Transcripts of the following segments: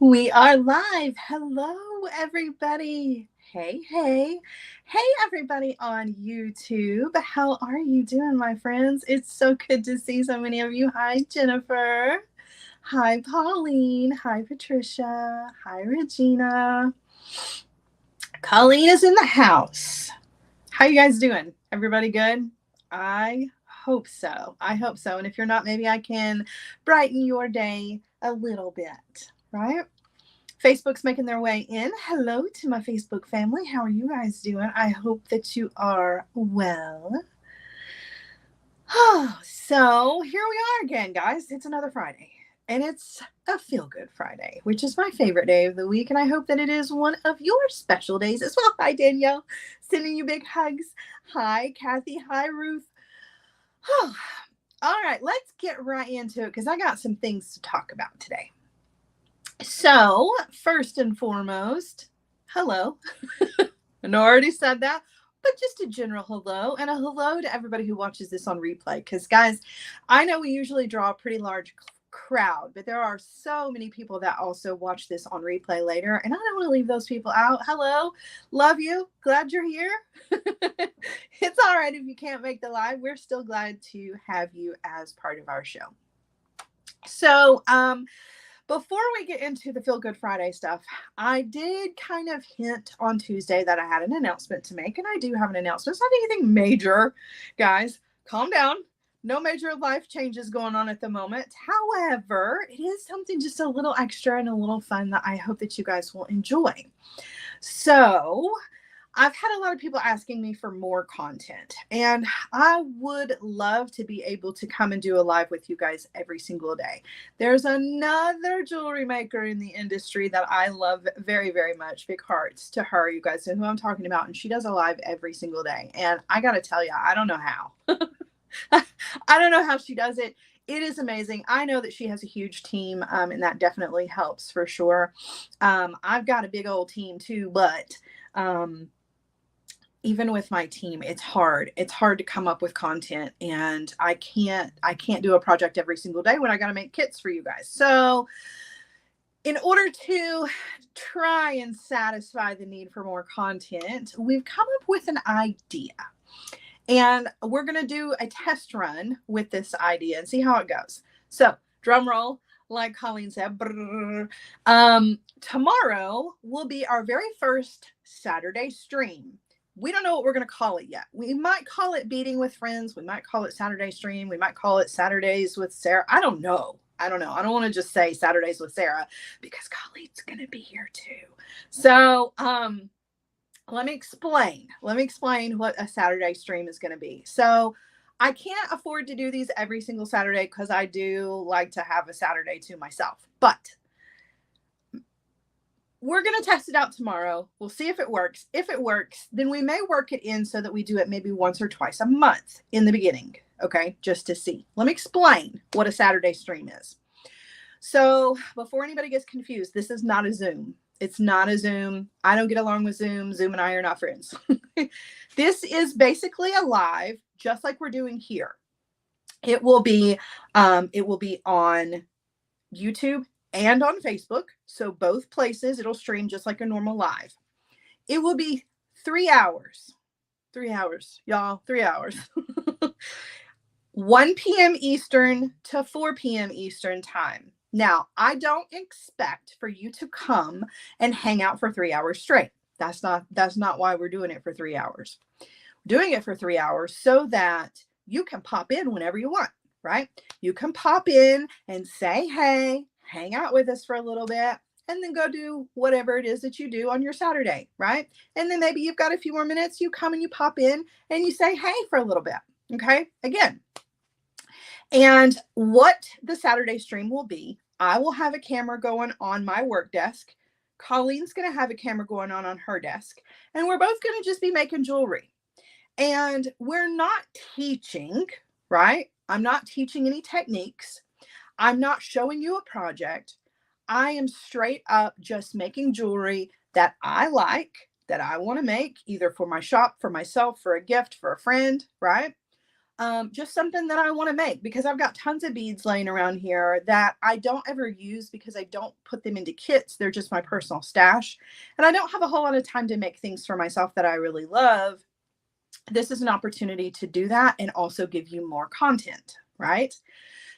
We are live. Hello, everybody. Hey, hey. Hey, everybody on YouTube. How are you doing, my friends? It's so good to see so many of you. Hi, Jennifer. Hi, Pauline. Hi, Patricia. Hi, Regina. Colleen is in the house. How you guys doing? Everybody good? I hope so. I hope so. And if you're not, maybe I can brighten your day a little bit, right? Facebook's making their way in. Hello to my Facebook family. How are you guys doing? I hope that you are well. So here we are again, guys. It's another Friday. And it's a feel good Friday, which is my favorite day of the week. And I hope that it is one of your special days as well. Hi, Danielle. Sending you big hugs. Hi, Kathy. Hi, Ruth. All right, let's get right into it because I got some things to talk about today. So, first and foremost, hello. I already said that, but just a general hello and a hello to everybody who watches this on replay. Because, guys, I know we usually draw a pretty large crowd, but there are so many people that also watch this on replay later, and I don't want to leave those people out. Hello, love you, glad you're here. It's all right if you can't make the live. We're still glad to have you as part of our show. So, before we get into the Feel Good Friday stuff, I did kind of hint on Tuesday that I had an announcement to make, and I do have an announcement. It's not anything major, guys. Calm down. No major life changes going on at the moment. However, it is something just a little extra and a little fun that I hope that you guys will enjoy. So, I've had a lot of people asking me for more content, and I would love to be able to come and do a live with you guys every single day. There's another jewelry maker in the industry that I love very, very much. Big hearts to her. You guys know who I'm talking about, and she does a live every single day. And I got to tell you, I don't know how. I don't know how she does it. It is amazing. I know that she has a huge team, and that definitely helps for sure. I've got a big old team too, but even with my team, it's hard. It's hard to come up with content, and I can't do a project every single day when I got to make kits for you guys. So in order to try and satisfy the need for more content, we've come up with an idea. And we're going to do a test run with this idea and see how it goes. So, drum roll, like Colleen said. Tomorrow will be our very first Saturday stream. We don't know what we're going to call it yet. We might call it Beating with Friends. We might call it Saturday Stream. We might call it Saturdays with Sara. I don't know. I don't want to just say Saturdays with Sara because Colleen's going to be here too. So, let me explain what a Saturday stream is going to be. So I can't afford to do these every single Saturday because I do like to have a Saturday to myself. But we're going to test it out tomorrow. We'll see if it works. If it works, then we may work it in so that we do it maybe once or twice a month in the beginning. Okay, just to see. Let me explain what a Saturday stream is. So before anybody gets confused, this is not a Zoom. It's not a Zoom. I don't get along with Zoom. Zoom and I are not friends. This is basically a live, just like we're doing here. It will be on YouTube and on Facebook. So both places, it'll stream just like a normal live. It will be 3 hours. 3 hours, y'all, 3 hours. 1 p.m. Eastern to 4 p.m. Eastern time. Now, I don't expect for you to come and hang out for 3 hours straight. That's not why we're doing it for 3 hours. We're doing it for 3 hours so that you can pop in whenever you want, right? You can pop in and say, hey, hang out with us for a little bit, and then go do whatever it is that you do on your Saturday, right? And then maybe you've got a few more minutes, you come and you pop in and you say, hey, for a little bit, okay? Again. And what the Saturday stream will be, I will have a camera going on my work desk. Colleen's going to have a camera going on her desk. And we're both going to just be making jewelry. And we're not teaching, right? I'm not teaching any techniques. I'm not showing you a project. I am straight up just making jewelry that I like, that I want to make, either for my shop, for myself, for a gift, for a friend, right? just something that I want to make, because I've got tons of beads laying around here that I don't ever use because I don't put them into kits. They're just my personal stash. And I don't have a whole lot of time to make things for myself that I really love. This is an opportunity to do that and also give you more content, right?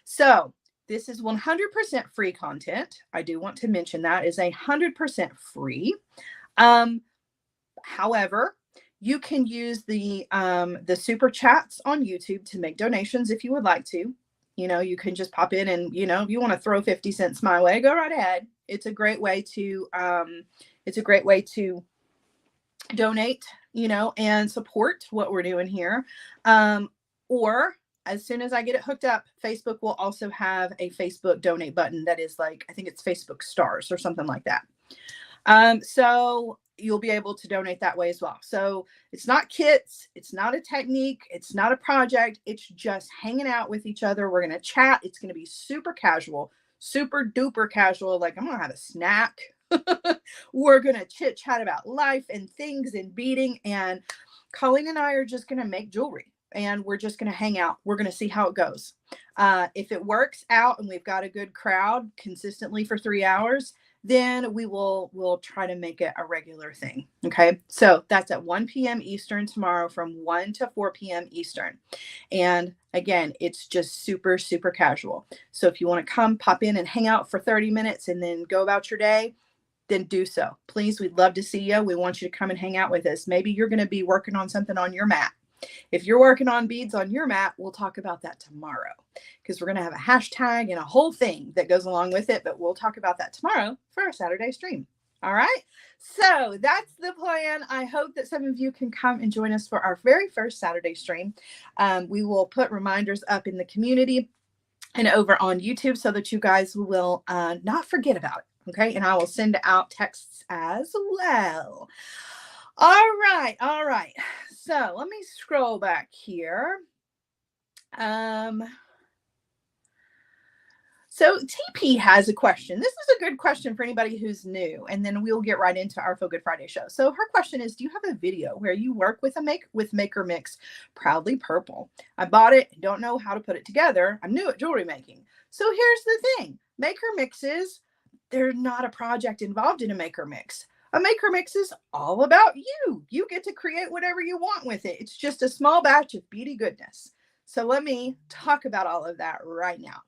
So this is 100% free content. I do want to mention that is 100% free. However, you can use the super chats on YouTube to make donations if you would like to. You know, you can just pop in and, you know, if you want to throw 50 cents my way, go right ahead. It's a great way to donate, you know, and support what we're doing here. Or as soon as I get it hooked up, Facebook will also have a Facebook donate button that is like, I think it's Facebook stars or something like that. So you'll be able to donate that way as well. So it's not kits, it's not a technique, it's not a project, it's just hanging out with each other. We're going to chat. It's going to be super casual, super duper casual. Like, I'm going to have a snack. We're going to chit chat about life and things and beading. And Colleen and I are just going to make jewelry, and we're just going to hang out. We're going to see how it goes. If it works out and we've got a good crowd consistently for 3 hours, then we'll try to make it a regular thing. Okay. So that's at 1 p.m. Eastern tomorrow, from 1 to 4 p.m. Eastern. And again, it's just super, super casual. So if you want to come pop in and hang out for 30 minutes and then go about your day, then do so. Please, we'd love to see you. We want you to come and hang out with us. Maybe you're going to be working on something on your mat. If you're working on beads on your mat, we'll talk about that tomorrow, because we're going to have a hashtag and a whole thing that goes along with it, but we'll talk about that tomorrow for our Saturday stream. All right. So that's the plan. I hope that some of you can come and join us for our very first Saturday stream. We will put reminders up in the community and over on YouTube so that you guys will not forget about it. Okay. And I will send out texts as well. All right. All right. So let me scroll back here. So TP has a question. This is a good question for anybody who's new, and then we'll get right into our Feel Good Friday show. So her question is, do you have a video where you work with Maker Mix Proudly Purple? I bought it, don't know how to put it together. I'm new at jewelry making. So here's the thing. Maker Mixes, they're not a project involved in a Maker Mix. A Maker Mix is all about you. You get to create whatever you want with it. It's just a small batch of beady goodness. So let me talk about all of that right now.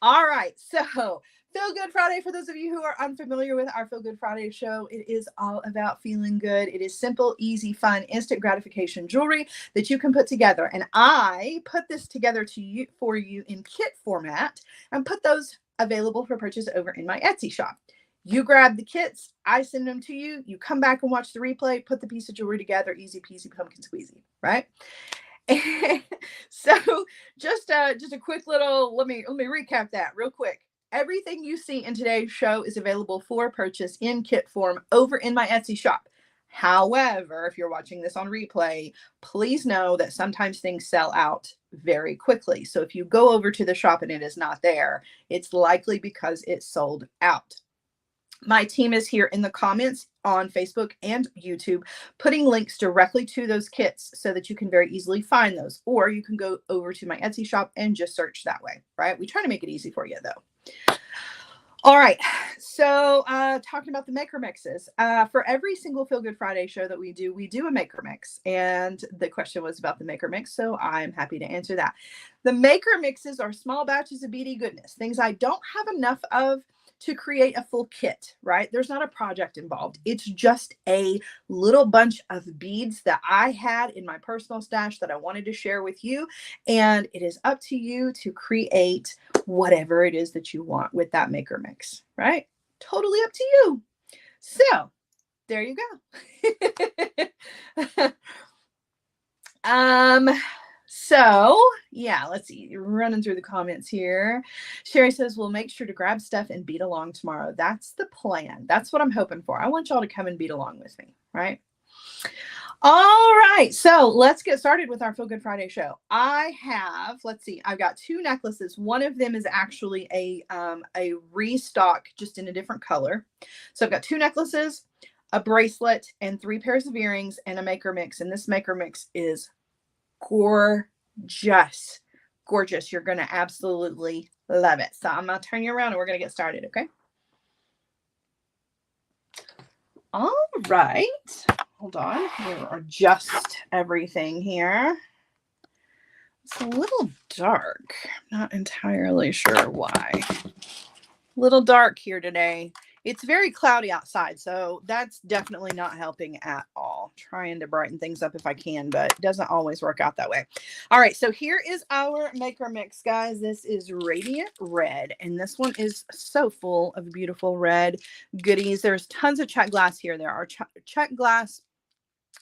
All right, so Feel Good Friday, for those of you who are unfamiliar with our Feel Good Friday show, it is all about feeling good. It is simple, easy, fun, instant gratification jewelry that you can put together. And I put this together for you in kit format and put those available for purchase over in my Etsy shop. You grab the kits, I send them to you, you come back and watch the replay, put the piece of jewelry together, easy peasy, pumpkin squeezy, right? So just a quick little, let me recap that real quick. Everything you see in today's show is available for purchase in kit form over in my Etsy shop. However, if you're watching this on replay, please know that sometimes things sell out very quickly. So if you go over to the shop and it is not there, it's likely because it's sold out. My team is here in the comments on Facebook and YouTube, putting links directly to those kits so that you can very easily find those, or you can go over to my Etsy shop and just search that way, right? We try to make it easy for you though. All right, so talking about the Maker Mixes. For every single Feel Good Friday show that we do a Maker Mix. And the question was about the Maker Mix, so I'm happy to answer that. The Maker Mixes are small batches of beady goodness, things I don't have enough of to create a full kit, right? There's not a project involved. It's just a little bunch of beads that I had in my personal stash that I wanted to share with you. And it is up to you to create whatever it is that you want with that Maker Mix, right? Totally up to you. So there you go. So yeah, let's see, running through the comments here. Sherry says, we'll make sure to grab stuff and beat along tomorrow. That's the plan. That's what I'm hoping for. I want y'all to come and beat along with me, right? All right, so let's get started with our Feel Good Friday show. I have, let's see, I've got 2 necklaces. One of them is actually a restock, just in a different color. So I've got 2 necklaces, a bracelet, and 3 pairs of earrings, and a Maker Mix. And this Maker Mix is gorgeous. just gorgeous. You're going to absolutely love it. So I'm going to turn you around and we're going to get started, okay? All right. Hold on. We'll adjust everything here. It's a little dark. Not entirely sure why. A little dark here today. It's very cloudy outside, so that's definitely not helping at all. Trying to brighten things up if I can, but it doesn't always work out that way. All right, so here is our maker mix, guys. This is Radiant Red, and this one is so full of beautiful red goodies. There's tons of check glass here. There are check glass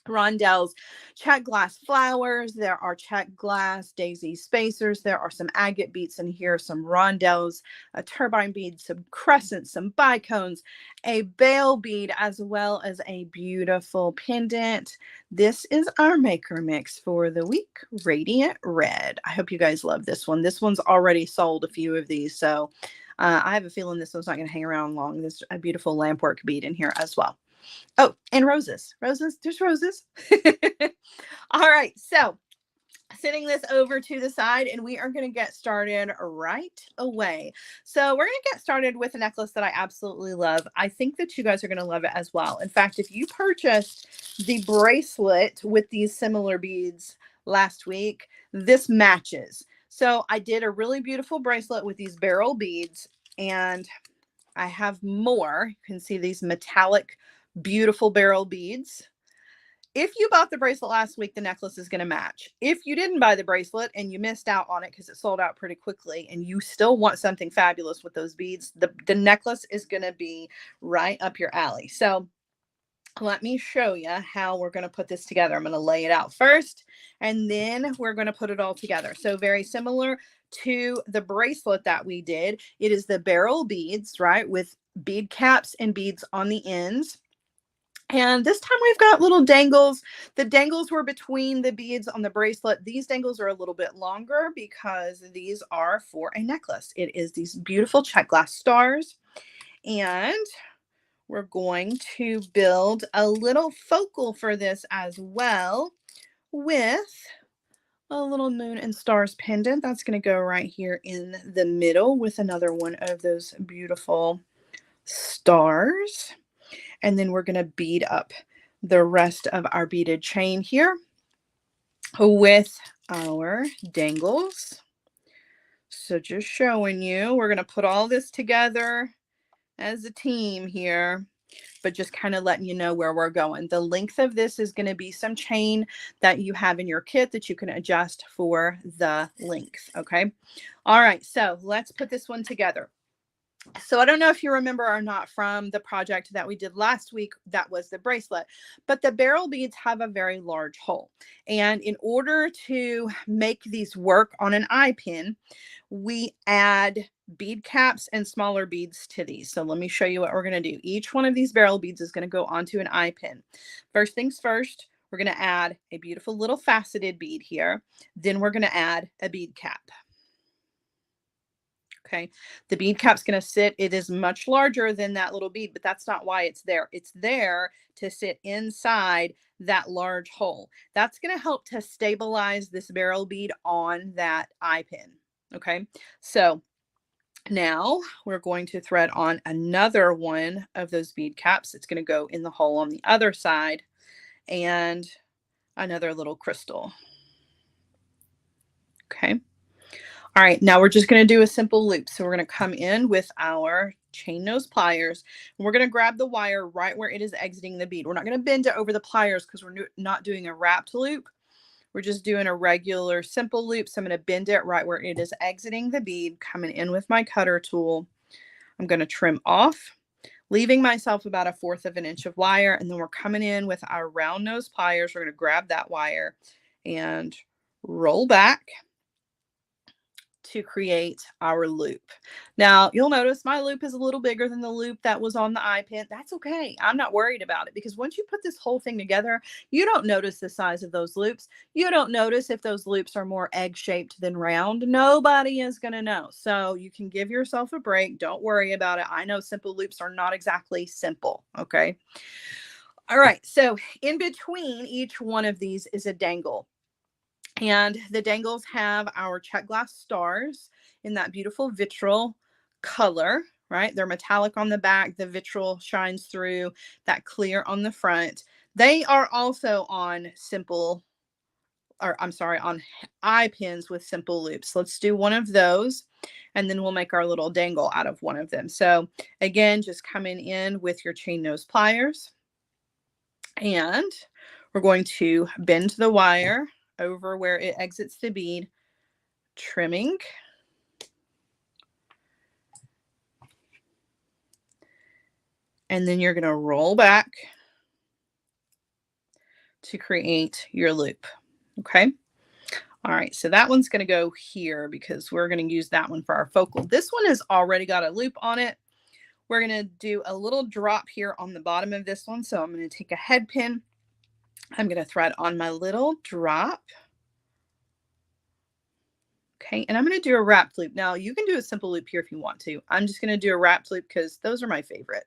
rondelles, check glass flowers. There are check glass daisy spacers. There are some agate beads in here, some rondelles, a turbine bead, some crescents, some bicones, a bale bead, as well as a beautiful pendant. This is our maker mix for the week, Radiant Red. I hope you guys love this one. This one's already sold a few of these, so I have a feeling this one's not going to hang around long. There's a beautiful lampwork bead in here as well. Oh, and roses. There's roses. All right, so setting this over to the side, and we are going to get started right away. So we're going to get started with a necklace that I absolutely love. I think that you guys are going to love it as well. In fact, if you purchased the bracelet with these similar beads last week, this matches. So I did a really beautiful bracelet with these beryl beads, and I have more. You can see these metallic, beautiful beryl beads. If you bought the bracelet last week, the necklace is going to match. If you didn't buy the bracelet and you missed out on it because it sold out pretty quickly and you still want something fabulous with those beads, the necklace is going to be right up your alley. So let me show you how we're going to put this together. I'm going to lay it out first, and then we're going to put it all together. So very similar to the bracelet that we did. It is the beryl beads, right, with bead caps and beads on the ends. And this time we've got little dangles. The dangles were between the beads on the bracelet. These dangles are a little bit longer because these are for a necklace. It is these beautiful check glass stars. And we're going to build a little focal for this as well with a little moon and stars pendant. That's going to go right here in the middle with another one of those beautiful stars. And then we're going to bead up the rest of our beaded chain here with our dangles. So just showing you, we're going to put all this together as a team here, but just kind of letting you know where we're going. The length of this is going to be some chain that you have in your kit that you can adjust for the length. Okay. All right. So let's put this one together. So I don't know if you remember or not from the project that we did last week, that was the bracelet, but the beryl beads have a very large hole. And in order to make these work on an eye pin, we add bead caps and smaller beads to these. So let me show you what we're going to do. Each one of these beryl beads is going to go onto an eye pin. First things first, we're going to add a beautiful little faceted bead here. Then we're going to add a bead cap. Okay, the bead cap's going to sit, it is much larger than that little bead, but that's not why it's there. It's there to sit inside that large hole. That's going to help to stabilize this beryl bead on that eye pin. Okay, so now we're going to thread on another one of those bead caps. It's going to go in the hole on the other side, and another little crystal. Okay. All right, now we're just going to do a simple loop. So we're going to come in with our chain nose pliers, and we're going to grab the wire right where it is exiting the bead. We're not going to bend it over the pliers because we're not doing a wrapped loop. We're just doing a regular simple loop. So I'm going to bend it right where it is exiting the bead, coming in with my cutter tool. I'm going to trim off, leaving myself about 1/4 of an inch of wire. And then we're coming in with our round nose pliers. We're going to grab that wire and roll back to create our loop. Now you'll notice my loop is a little bigger than the loop that was on the eye pin. That's okay. I'm not worried about it because once you put this whole thing together, you don't notice the size of those loops. You don't notice if those loops are more egg-shaped than round. Nobody is going to know. So you can give yourself a break. Don't worry about it. I know simple loops are not exactly simple. Okay. All right. So in between each one of these is a dangle. And the dangles have our check glass stars in that beautiful vitriol color, right? They're metallic on the back. The vitriol shines through, that clear on the front. They are also on simple, or I'm sorry, on eye pins with simple loops. Let's do one of those, and then we'll make our little dangle out of one of them. So again, just coming in with your chain nose pliers, and we're going to bend the wire over where it exits the bead, trimming. And then you're going to roll back to create your loop. Okay. All right. So that one's going to go here because we're going to use that one for our focal. This one has already got a loop on it. We're going to do a little drop here on the bottom of this one. So I'm going to take a head pin. I'm going to thread on my little drop. Okay, and I'm going to do a wrapped loop. Now, you can do a simple loop here if you want to. I'm just going to do a wrapped loop because those are my favorite.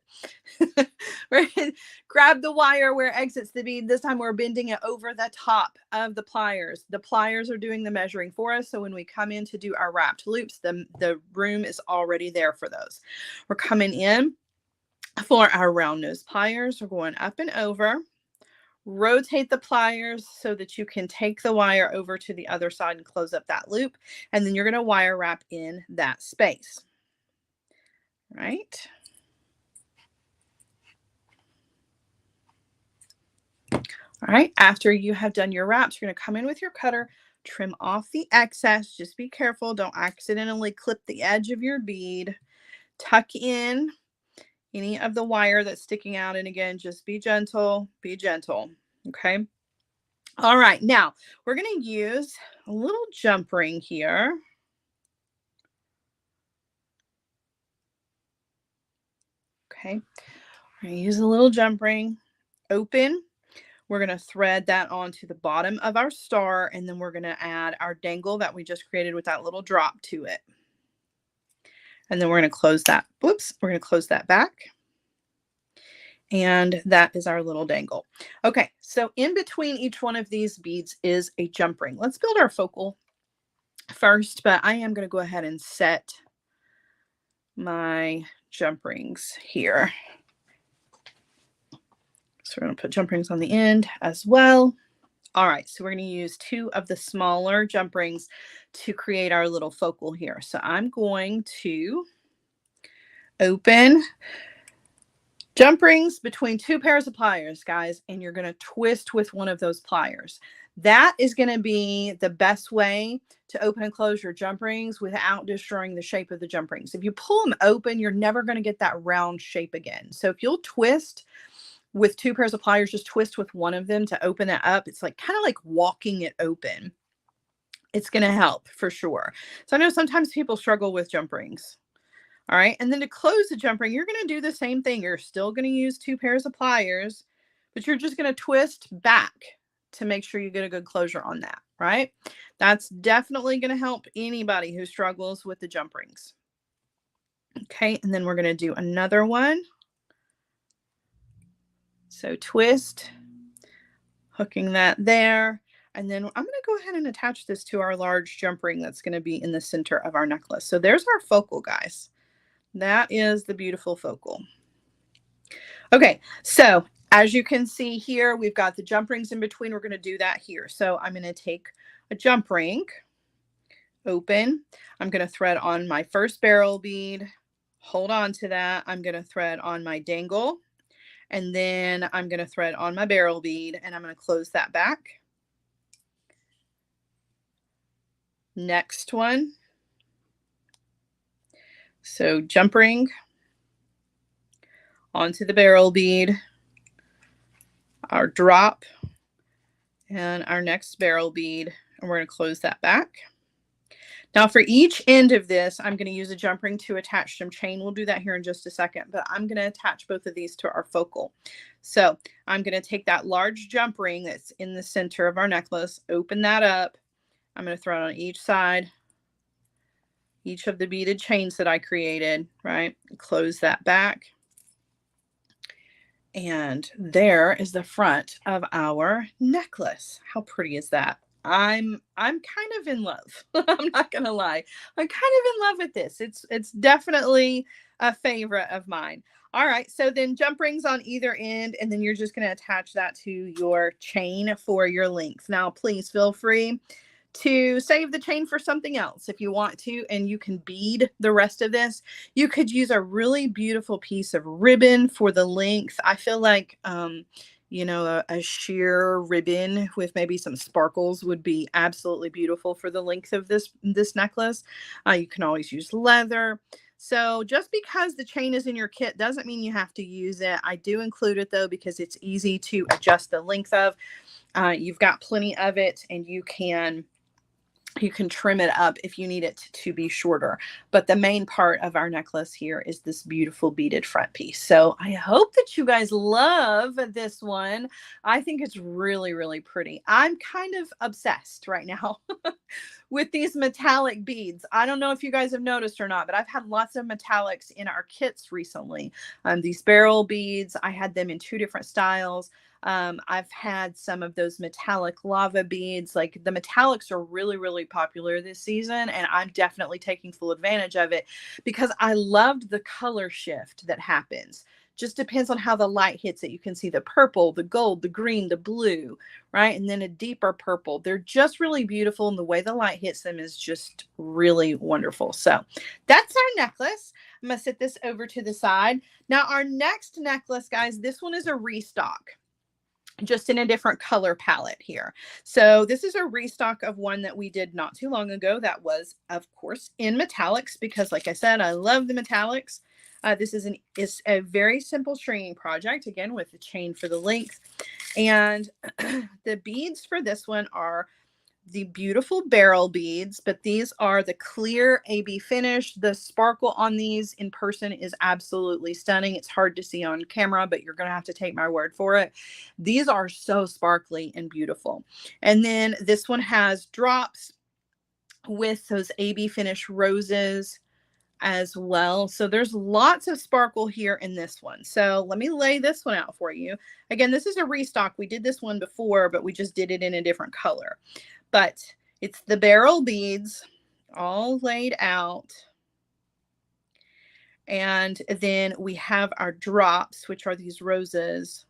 We're going to grab the wire where it exits the bead. This time we're bending it over the top of the pliers. The pliers are doing the measuring for us. So when we come in to do our wrapped loops, the room is already there for those. We're coming in for our round nose pliers. We're going up and over. Rotate the pliers so that you can take the wire over to the other side and close up that loop. And then you're going to wire wrap in that space. Right? All right. After you have done your wraps, you're going to come in with your cutter, trim off the excess. Just be careful. Don't accidentally clip the edge of your bead. Tuck in any of the wire that's sticking out. And again, just be gentle. Be gentle. Okay. All right, now we're going to use a little jump ring here. Okay, we're going to use a little jump ring, open. We're going to thread that onto the bottom of our star, and then we're going to add our dangle that we just created with that little drop to it. And then we're going to close that. Whoops, we're going to close that back. And that is our little dangle. Okay, so in between each one of these beads is a jump ring. Let's build our focal first, but I am going to go ahead and set my jump rings here. So we're going to put jump rings on the end as well. All right, so we're going to use 2 of the smaller jump rings to create our little focal here. So I'm going to open jump rings between 2 pairs of pliers, guys, and you're going to twist with one of those pliers. That is going to be the best way to open and close your jump rings without destroying the shape of the jump rings. If you pull them open, you're never going to get that round shape again. So if you'll twist with 2 pairs of pliers, just twist with one of them to open it up. It's like kind of like walking it open. It's going to help for sure. So I know sometimes people struggle with jump rings. All right. And then to close the jump ring, you're going to do the same thing. You're still going to use 2 pairs of pliers, but you're just going to twist back to make sure you get a good closure on that. Right. That's definitely going to help anybody who struggles with the jump rings. Okay. And then we're going to do another one. So twist, hooking that there. And then I'm going to go ahead and attach this to our large jump ring that's going to be in the center of our necklace. So there's our focal, guys. That is the beautiful focal. Okay, so as you can see here, we've got the jump rings in between. We're going to do that here. So I'm going to take a jump ring, open. I'm going to thread on my first barrel bead, hold on to that. I'm going to thread on my dangle, and then I'm going to thread on my barrel bead, and I'm going to close that back. Next one. So jump ring onto the barrel bead, our drop, and our next barrel bead, and we're going to close that back. Now for each end of this, I'm going to use a jump ring to attach some chain. We'll do that here in just a second, but I'm going to attach both of these to our focal. So I'm going to take that large jump ring that's in the center of our necklace, open that up. I'm going to throw it on each side, each of the beaded chains that I created, right? Close that back. And there is the front of our necklace. How pretty is that? I'm kind of in love. I'm not gonna lie. I'm kind of in love with this. It's definitely a favorite of mine. All right, so then jump rings on either end, and then you're just going to attach that to your chain for your length. Now, please feel free to save the chain for something else if you want to, and you can bead the rest of this. You could use a really beautiful piece of ribbon for the length. I feel like a sheer ribbon with maybe some sparkles would be absolutely beautiful for the length of this necklace. You can always use leather. So just because the chain is in your kit doesn't mean you have to use it. I do include it though because it's easy to adjust the length of. You've got plenty of it, and you can trim it up if you need it to be shorter. But the main part of our necklace here is this beautiful beaded front piece. So I hope that you guys love this one. I think it's really, really pretty. I'm kind of obsessed right now with these metallic beads. I don't know if you guys have noticed or not, but I've had lots of metallics in our kits recently. These barrel beads, I had them in 2 different styles. I've had some of those metallic lava beads. Like, the metallics are really, really popular this season, and I'm definitely taking full advantage of it because I loved the color shift that happens. Just depends on how the light hits it. You can see the purple, the gold, the green, the blue, right? And then a deeper purple. They're just really beautiful, and the way the light hits them is just really wonderful. So that's our necklace. I'm going to set this over to the side. Now, our next necklace, guys, this one is a restock, just in a different color palette here. So this is a restock of one that we did not too long ago that was, of course, in metallics because, like I said, I love the metallics. This is a very simple stringing project, again, with the chain for the length. And the beads for this one are the beautiful barrel beads, but these are the clear AB finish. The sparkle on these in person is absolutely stunning. It's hard to see on camera, but you're going to have to take my word for it. These are so sparkly and beautiful. And then this one has drops with those AB finish roses as well. So there's lots of sparkle here in this one. So let me lay this one out for you. Again, this is a restock. We did this one before, but we just did it in a different color. But it's the barrel beads all laid out. And then we have our drops, which are these roses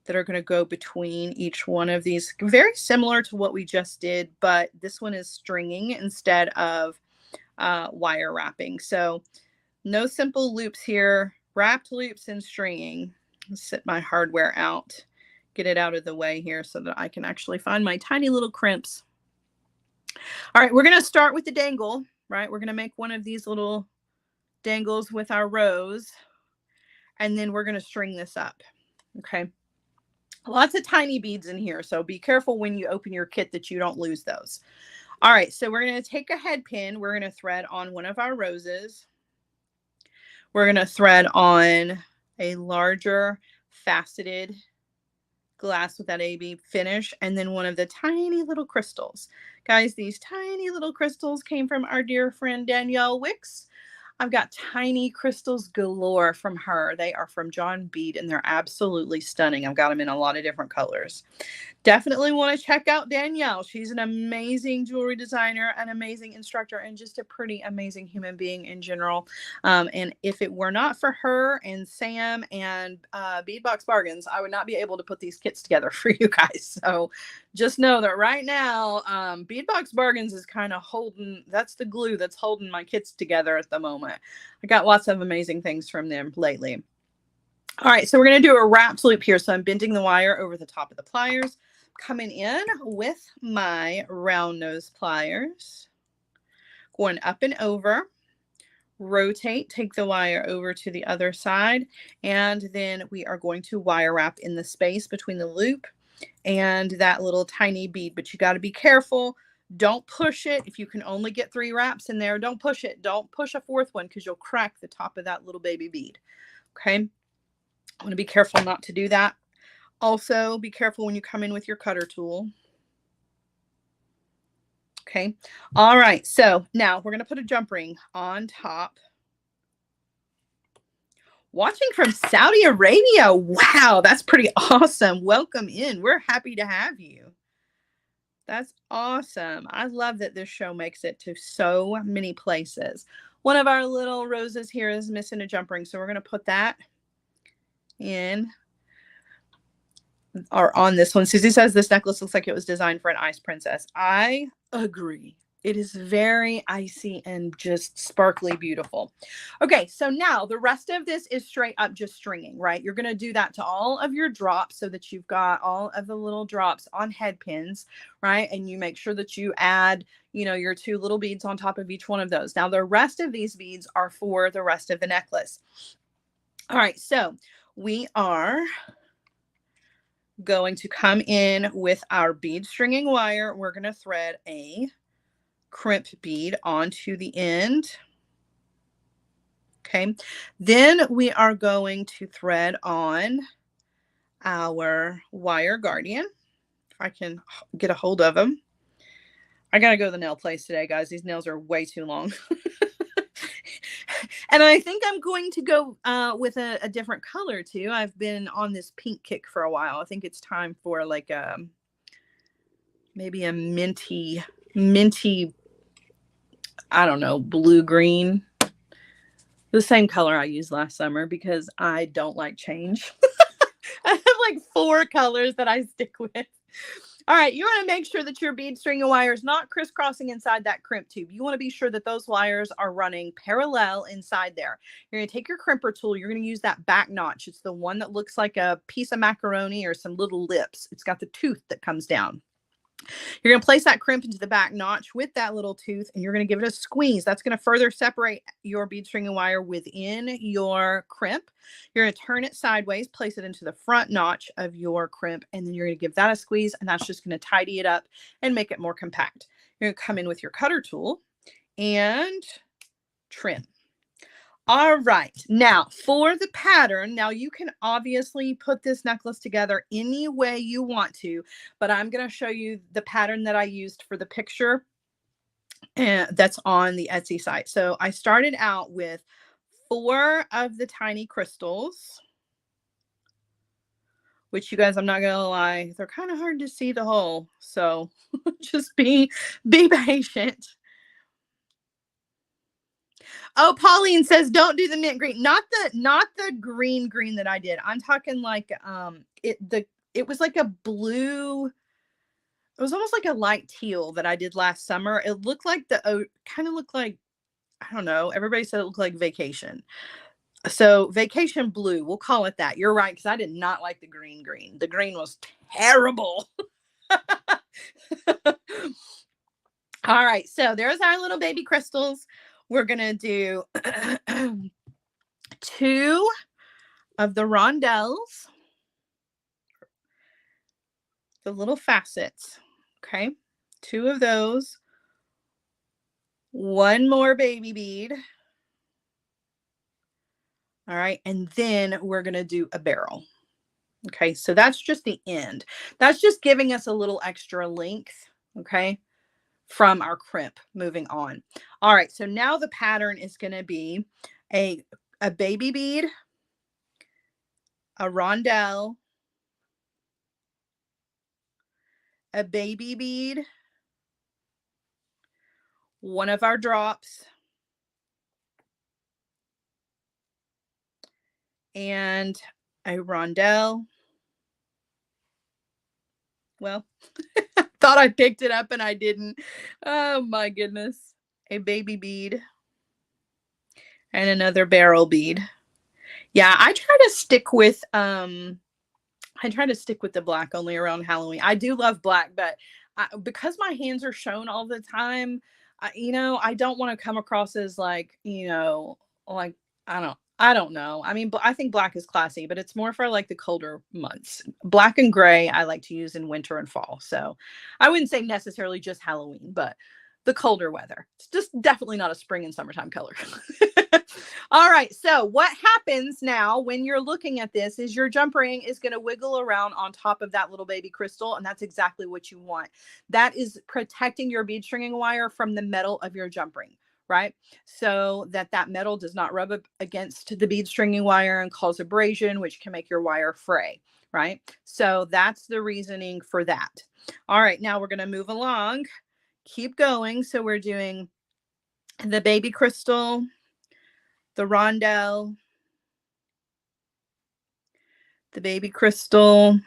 that are going to go between each one of these. Very similar to what we just did, but this one is stringing instead of wire wrapping. So no simple loops here, wrapped loops and stringing. I'll set my hardware out, get it out of the way here so that I can actually find my tiny little crimps. All right, we're going to start with the dangle, right? We're going to make one of these little dangles with our rose, and then we're going to string this up. Okay. Lots of tiny beads in here, so be careful when you open your kit that you don't lose those. All right, so we're going to take a head pin. We're going to thread on one of our roses. We're going to thread on a larger faceted glass with that AB finish, and then one of the tiny little crystals. Guys, these tiny little crystals came from our dear friend Danielle Wicks. I've got tiny crystals galore from her. They are from John Bead, and they're absolutely stunning. I've got them in a lot of different colors. Definitely want to check out Danielle. She's an amazing jewelry designer, an amazing instructor, and just a pretty amazing human being in general. And if it were not for her and Sam and Beadbox Bargains, I would not be able to put these kits together for you guys. So just know that right now, Beadbox Bargains is kind of holding, that's the glue that's holding my kits together at the moment. I got lots of amazing things from them lately. All right, so we're going to do a wrapped loop here. So I'm bending the wire over the top of the pliers, coming in with my round nose pliers, going up and over, rotate, take the wire over to the other side, and then we are going to wire wrap in the space between the loop and that little tiny bead. But you got to be careful. Don't push it. If you can only get 3 wraps in there, don't push it. Don't push a 4th one because you'll crack the top of that little baby bead. Okay. I want to be careful not to do that. Also, be careful when you come in with your cutter tool. Okay. All right. So now we're going to put a jump ring on top. Watching from Saudi Arabia. Wow, that's pretty awesome. Welcome in. We're happy to have you. That's awesome. I love that this show makes it to so many places. One of our little roses here is missing a jump ring, so we're going to put that in or on this one. Susie says this necklace looks like it was designed for an ice princess. I agree. It is very icy and just sparkly beautiful. Okay, so now the rest of this is straight up just stringing, right? You're going to do that to all of your drops so that you've got all of the little drops on head pins, right? And you make sure that you add, you know, your 2 little beads on top of each one of those. Now, the rest of these beads are for the rest of the necklace. All right, so we are going to come in with our bead stringing wire. We're going to thread a crimp bead onto the end. Okay, then we are going to thread on our wire guardian. If I can get a hold of them. I gotta go to the nail place today, guys. These nails are way too long. And I think I'm going to go with a different color too. I've been on this pink kick for a while. I think it's time for like maybe a minty, I don't know, blue green. The same color I used last summer because I don't like change. I have like 4 colors that I stick with. All right, you want to make sure that your bead stringing wire is not crisscrossing inside that crimp tube. You want to be sure that those wires are running parallel inside there. You're going to take your crimper tool. You're going to use that back notch. It's the one that looks like a piece of macaroni or some little lips. It's got the tooth that comes down. You're going to place that crimp into the back notch with that little tooth, and you're going to give it a squeeze. That's going to further separate your bead stringing wire within your crimp. You're going to turn it sideways, place it into the front notch of your crimp, and then you're going to give that a squeeze, and that's just going to tidy it up and make it more compact. You're going to come in with your cutter tool and trim. All right, now for the pattern, now you can obviously put this necklace together any way you want to, but I'm going to show you the pattern that I used for the picture and that's on the Etsy site. So I started out with 4 of the tiny crystals, which you guys, I'm not going to lie, they're kind of hard to see the hole. So just be patient. Oh, Pauline says don't do the mint green. Not the green that I did. I'm talking like it was like a blue. It was almost like a light teal that I did last summer. It looked like kind of looked like, I don't know. Everybody said it looked like vacation. So vacation blue, we'll call it that. You're right, because I did not like the green. The green was terrible. All right, so there's our little baby crystals. We're going to do 2 of the rondelles, the little facets. Okay, 2 of those, 1 more baby bead. All right, and then we're going to do a barrel. Okay, so that's just the end. That's just giving us a little extra length, okay, from our crimp moving on. All right, so now the pattern is going to be a baby bead, a rondelle, a baby bead, 1 of our drops, and a rondelle. Well, thought I picked it up and I didn't. Oh my goodness. A baby bead and another barrel bead. Yeah, I try to stick with the black only around Halloween. I do love black, but because my hands are shown all the time, I don't want to come across as like, like I don't know. I mean, I think black is classy, but it's more for like the colder months. Black and gray I like to use in winter and fall. So I wouldn't say necessarily just Halloween, but the colder weather. It's just definitely not a spring and summertime color. All right. So what happens now when you're looking at this is your jump ring is going to wiggle around on top of that little baby crystal. And that's exactly what you want. That is protecting your bead stringing wire from the metal of your jump ring. right? So that that metal does not rub up against the bead stringing wire and cause abrasion, which can make your wire fray, right? So that's the reasoning for that. All right, now we're going to move along, keep going. So we're doing the baby crystal, the rondelle, the baby crystal,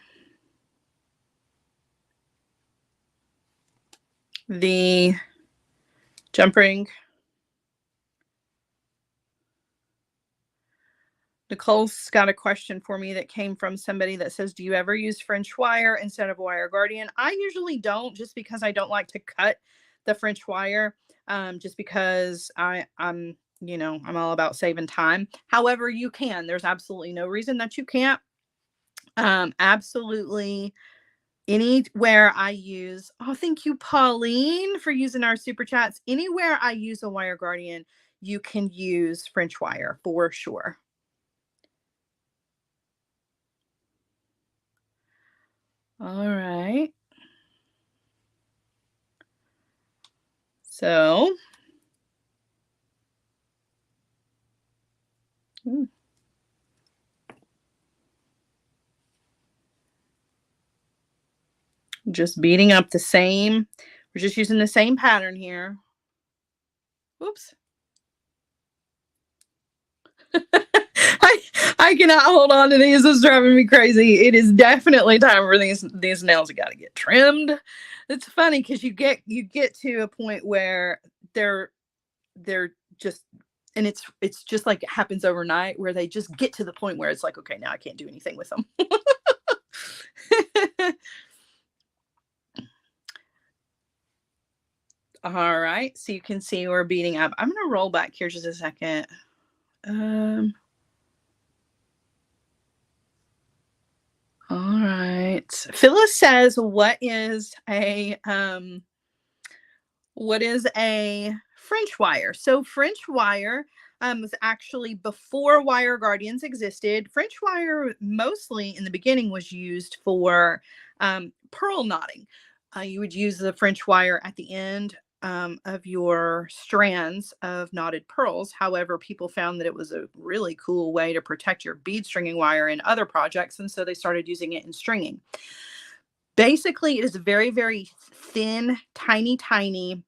the jump ring. Nicole's got a question for me that came from somebody that says, do you ever use French wire instead of wire guardian? I usually don't, just because I don't like to cut the French wire, just because I'm all about saving time. However, you can. There's absolutely no reason that you can't. Absolutely anywhere I use, oh, thank you, Pauline, for using our super chats. Anywhere I use a wire guardian, you can use French wire for sure. All right. So, just beating up the same. We're just using the same pattern here. Oops. I cannot hold on to these. It's driving me crazy. It is definitely time for these nails got to get trimmed. It's funny because you get to a point where they're just, and it's just like it happens overnight, where they just get to the point where it's like, okay, now I can't do anything with them. All right, so you can see we're beating up. I'm gonna roll back here just a second. All right. Phyllis says, what is a French wire? So French wire was actually before wire guardians existed. French wire mostly in the beginning was used for pearl knotting. You would use the French wire at the end of your strands of knotted pearls. However, people found that it was a really cool way to protect your bead stringing wire in other projects, and so they started using it in stringing. Basically, it is a very, very thin, tiny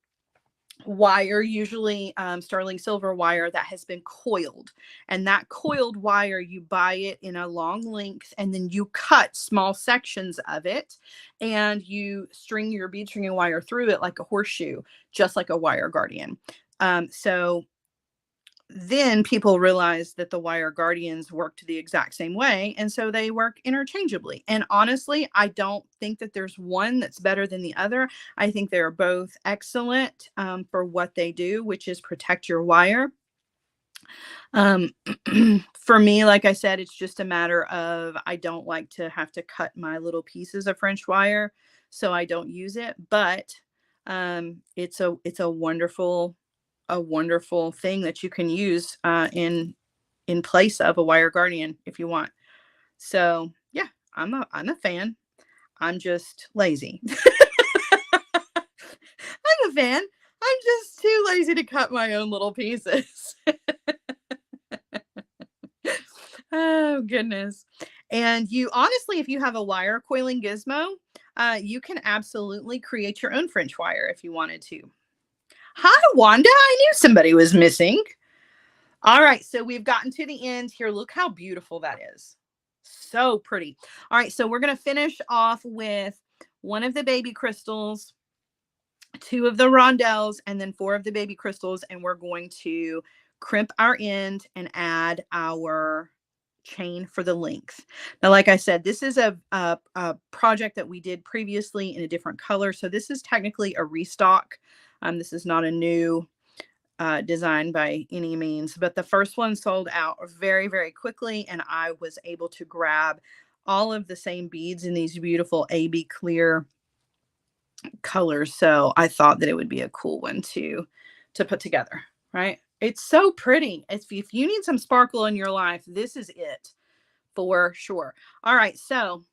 wire, usually sterling silver wire that has been coiled. And that coiled wire, you buy it in a long length, and then you cut small sections of it, and you string your bead stringing wire through it like a horseshoe, just like a wire guardian. So then people realized that the wire guardians worked the exact same way, and so they work interchangeably. And honestly, I don't think that there's one that's better than the other. I think they're both excellent for what they do, which is protect your wire. For me, like I said, it's just a matter of, I don't like to have to cut my little pieces of French wire, so I don't use it. But it's a wonderful thing that you can use in place of a wire guardian if you want. So yeah, I'm a fan. I'm just lazy. I'm a fan. I'm just too lazy to cut my own little pieces. Oh goodness. And you honestly, if you have a wire coiling gizmo, you can absolutely create your own French wire if you wanted to. Hi, Wanda. I knew somebody was missing. All right, so we've gotten to the end here. Look how beautiful that is. So pretty. All right, so we're going to finish off with one of the baby crystals, 2 of the rondelles, and then 4 of the baby crystals, and we're going to crimp our end and add our chain for the length. Now, like I said, this is a project that we did previously in a different color, so this is technically a restock. This is not a new design by any means, but the first one sold out very, very quickly, and I was able to grab all of the same beads in these beautiful AB clear colors. So I thought that it would be a cool one to put together, right? It's so pretty. If you need some sparkle in your life, this is it for sure. All right, so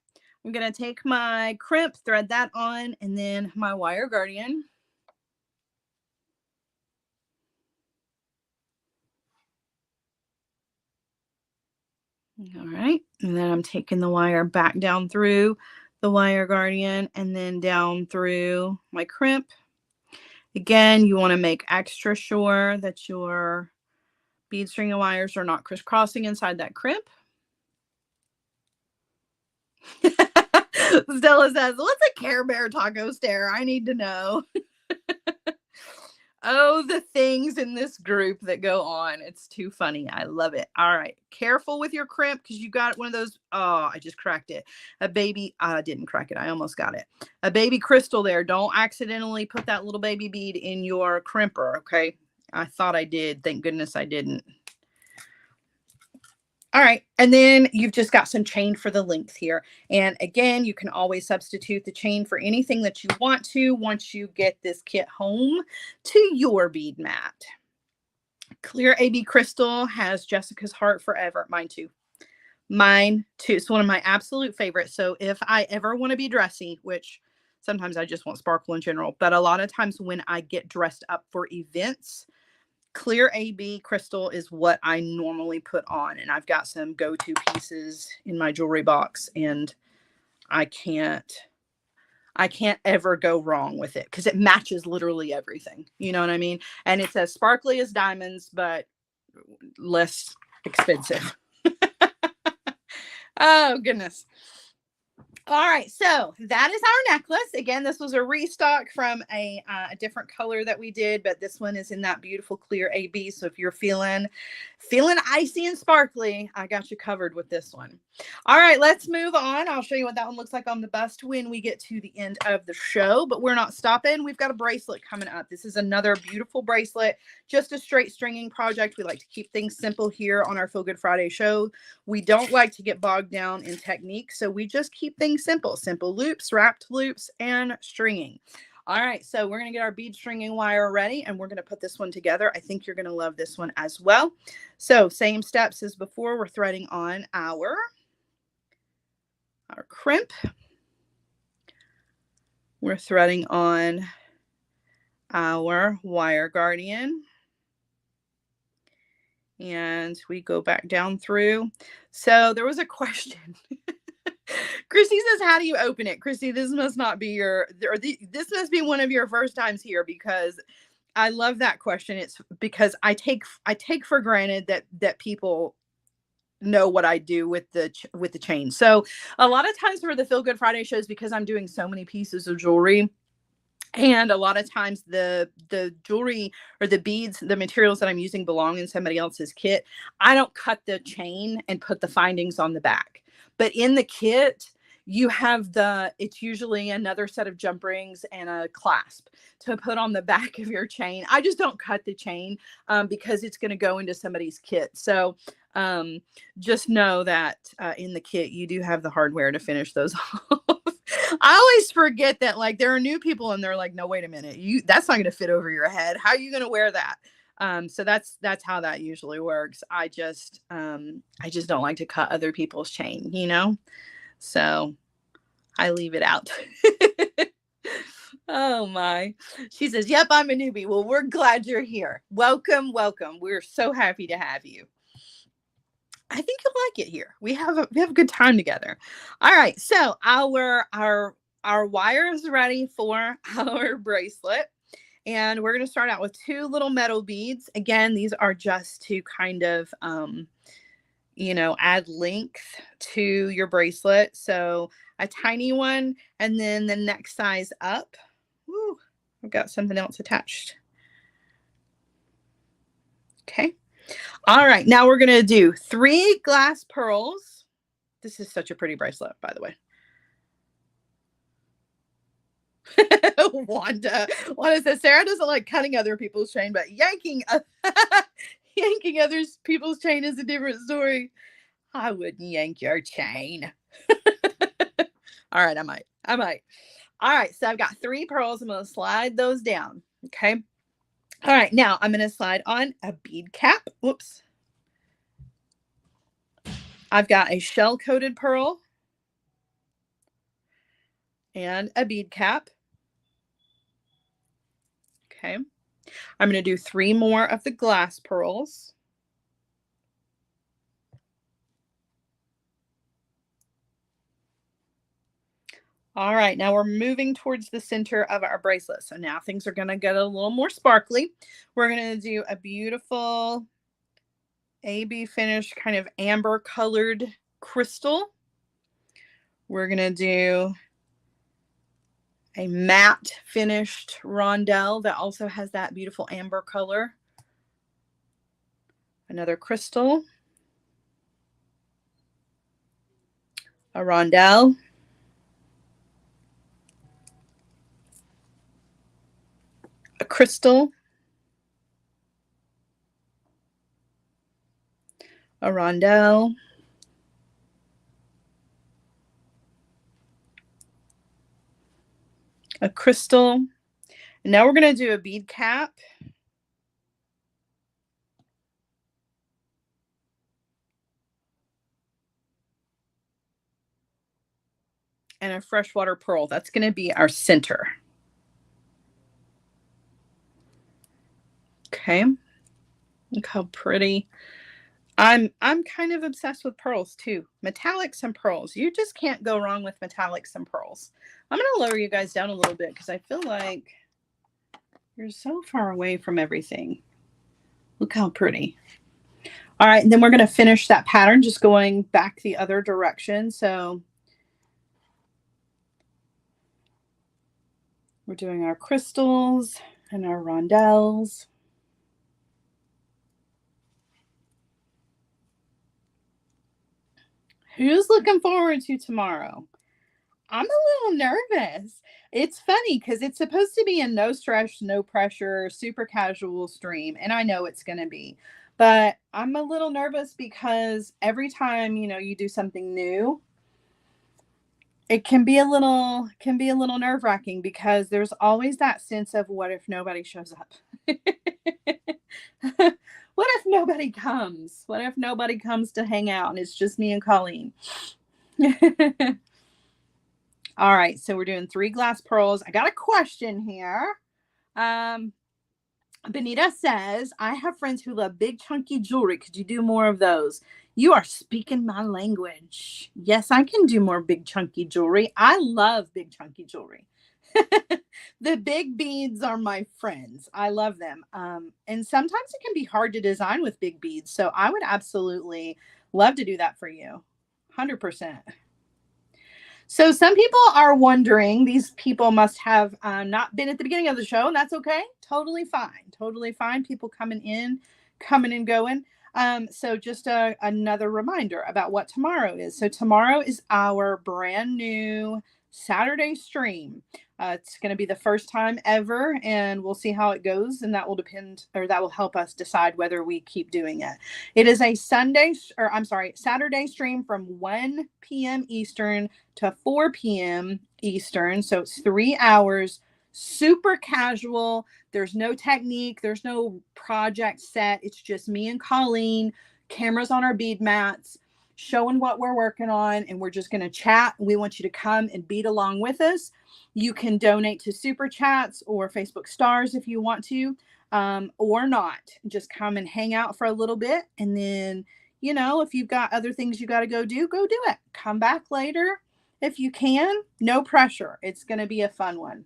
I'm gonna take my crimp, thread that on, and then my wire guardian. All right. And then I'm taking the wire back down through the wire guardian and then down through my crimp. Again, you want to make extra sure that your bead string and wires are not crisscrossing inside that crimp. Stella says, what's a Care Bear taco stare? I need to know. Oh, the things in this group that go on. It's too funny. I love it. All right. Careful with your crimp because you got one of those. Oh, I just cracked it. A baby. I didn't crack it. I almost got it. A baby crystal there. Don't accidentally put that little baby bead in your crimper. Okay. I thought I did. Thank goodness I didn't. All right. And then you've just got some chain for the length here. And again, you can always substitute the chain for anything that you want to once you get this kit home to your bead mat. Clear AB Crystal has Jessica's Heart Forever. Mine too. Mine too. It's one of my absolute favorites. So if I ever want to be dressy, which sometimes I just want sparkle in general, but a lot of times when I get dressed up for events, Clear AB Crystal is what I normally put on. And I've got some go-to pieces in my jewelry box and I can't ever go wrong with it because it matches literally everything. You know what I mean? And it's as sparkly as diamonds, but less expensive. Oh, goodness. All right, so that is our necklace. Again, this was a restock from a different color that we did, but this one is in that beautiful clear AB. So if you're feeling icy and sparkly, I got you covered with this one. All right, let's move on. I'll show you what that one looks like on the bust when we get to the end of the show, but we're not stopping. We've got a bracelet coming up. This is another beautiful bracelet, just a straight stringing project. We like to keep things simple here on our Feel Good Friday show. We don't like to get bogged down in technique, so we just keep things simple loops, wrapped loops, and stringing. All right, so we're going to get our bead stringing wire ready and we're going to put this one together. I think you're going to love this one as well. So same steps as before. We're threading on our crimp. We're threading on our wire guardian. And we go back down through. So there was a question. Chrissy says, how do you open it? Chrissy, this must not be this must be one of your first times here because I love that question. It's because I take for granted that people know what I do with the chain. So a lot of times for the Feel Good Friday shows, because I'm doing so many pieces of jewelry, and a lot of times the jewelry or the beads, the materials that I'm using belong in somebody else's kit, I don't cut the chain and put the findings on the back. But in the kit, you have it's usually another set of jump rings and a clasp to put on the back of your chain. I just don't cut the chain because it's going to go into somebody's kit. So just know that in the kit, you do have the hardware to finish those off. I always forget that, like, there are new people and they're like, no, wait a minute, that's not going to fit over your head. How are you going to wear that? So that's how that usually works. I just don't like to cut other people's chain, you know? So I leave it out. Oh my. She says, yep, I'm a newbie. Well, we're glad you're here. Welcome, welcome. We're so happy to have you. I think you'll like it here. We have a good time together. All right. So our wire is ready for our bracelet. And we're going to start out with 2 little metal beads. Again, these are just to kind of, add length to your bracelet. So a tiny one, and then the next size up. Woo, I've got something else attached. Okay. All right. Now we're going to do 3 glass pearls. This is such a pretty bracelet, by the way. Wanda says Sarah doesn't like cutting other people's chain, but yanking other people's chain is a different story. I wouldn't yank your chain. All right, I might. All right, so I've got 3 pearls. I'm going to slide those down. Okay. All right, now I'm going to slide on a bead cap. Whoops. I've got a shell-coated pearl and a bead cap. Okay. I'm going to do 3 more of the glass pearls. All right, now we're moving towards the center of our bracelet. So now things are going to get a little more sparkly. We're going to do a beautiful AB finish, kind of amber colored crystal. We're going to do a matte finished rondelle that also has that beautiful amber color. Another crystal. A rondelle. A crystal. A rondelle. A crystal. And now we're going to do a bead cap. And a freshwater pearl. That's going to be our center. Okay. Look how pretty. I'm kind of obsessed with pearls too. Metallics and pearls. You just can't go wrong with metallics and pearls. I'm going to lower you guys down a little bit because I feel like you're so far away from everything. Look how pretty. All right, and then we're going to finish that pattern just going back the other direction. So we're doing our crystals and our rondelles. Who's looking forward to tomorrow? I'm a little nervous. It's funny because it's supposed to be a no stress, no pressure, super casual stream. And I know it's going to be. But I'm a little nervous because every time, you do something new, it can be a little nerve-wracking because there's always that sense of what if nobody shows up? What if nobody comes? What if nobody comes to hang out and it's just me and Colleen? All right, so we're doing 3 glass pearls. I got a question here. Benita says, I have friends who love big chunky jewelry. Could you do more of those? You are speaking my language. Yes, I can do more big chunky jewelry. I love big chunky jewelry. The big beads are my friends. I love them. And sometimes it can be hard to design with big beads. So I would absolutely love to do that for you. 100%. So some people are wondering, these people must have not been at the beginning of the show, and that's okay. Totally fine. Totally fine. People coming and going. So just another reminder about what tomorrow is. So tomorrow is our brand new Saturday stream. It's going to be the first time ever, and we'll see how it goes. And that will depend, or that will help us decide whether we keep doing it. It is a Saturday stream from 1 p.m. Eastern to 4 p.m. Eastern. So it's 3 hours, super casual. There's no technique. There's no project set. It's just me and Colleen, cameras on our bead mats, showing what we're working on. And we're just going to chat. We want you to come and bead along with us. You can donate to Super Chats or Facebook Stars if you want to, or not. Just come and hang out for a little bit. And then, if you've got other things you got to go do it. Come back later if you can. No pressure. It's going to be a fun one.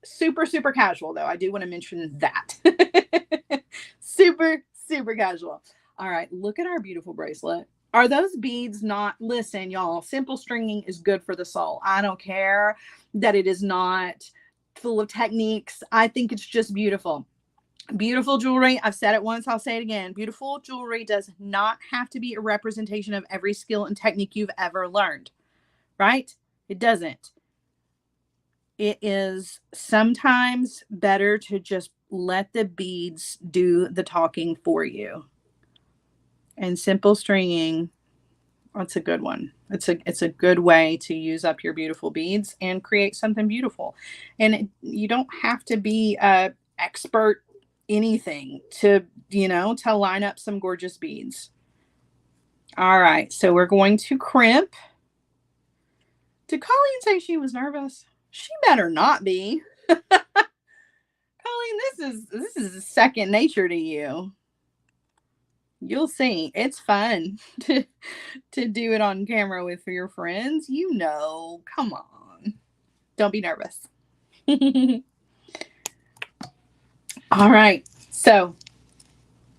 Super, super casual, though. I do want to mention that. Super, super casual. All right. Look at our beautiful bracelet. Are those beads not? Listen, y'all, simple stringing is good for the soul. I don't care that it is not full of techniques. I think it's just beautiful. Beautiful jewelry. I've said it once. I'll say it again. Beautiful jewelry does not have to be a representation of every skill and technique you've ever learned, right? It doesn't. It is sometimes better to just let the beads do the talking for you. And simple stringing, that's a good one. It's a good way to use up your beautiful beads and create something beautiful. And you don't have to be a expert anything to line up some gorgeous beads. All right, so we're going to crimp. Did Colleen say she was nervous? She better not be. Colleen, this is second nature to you. You'll see. It's fun to do it on camera with your friends. Come on. Don't be nervous. All right. So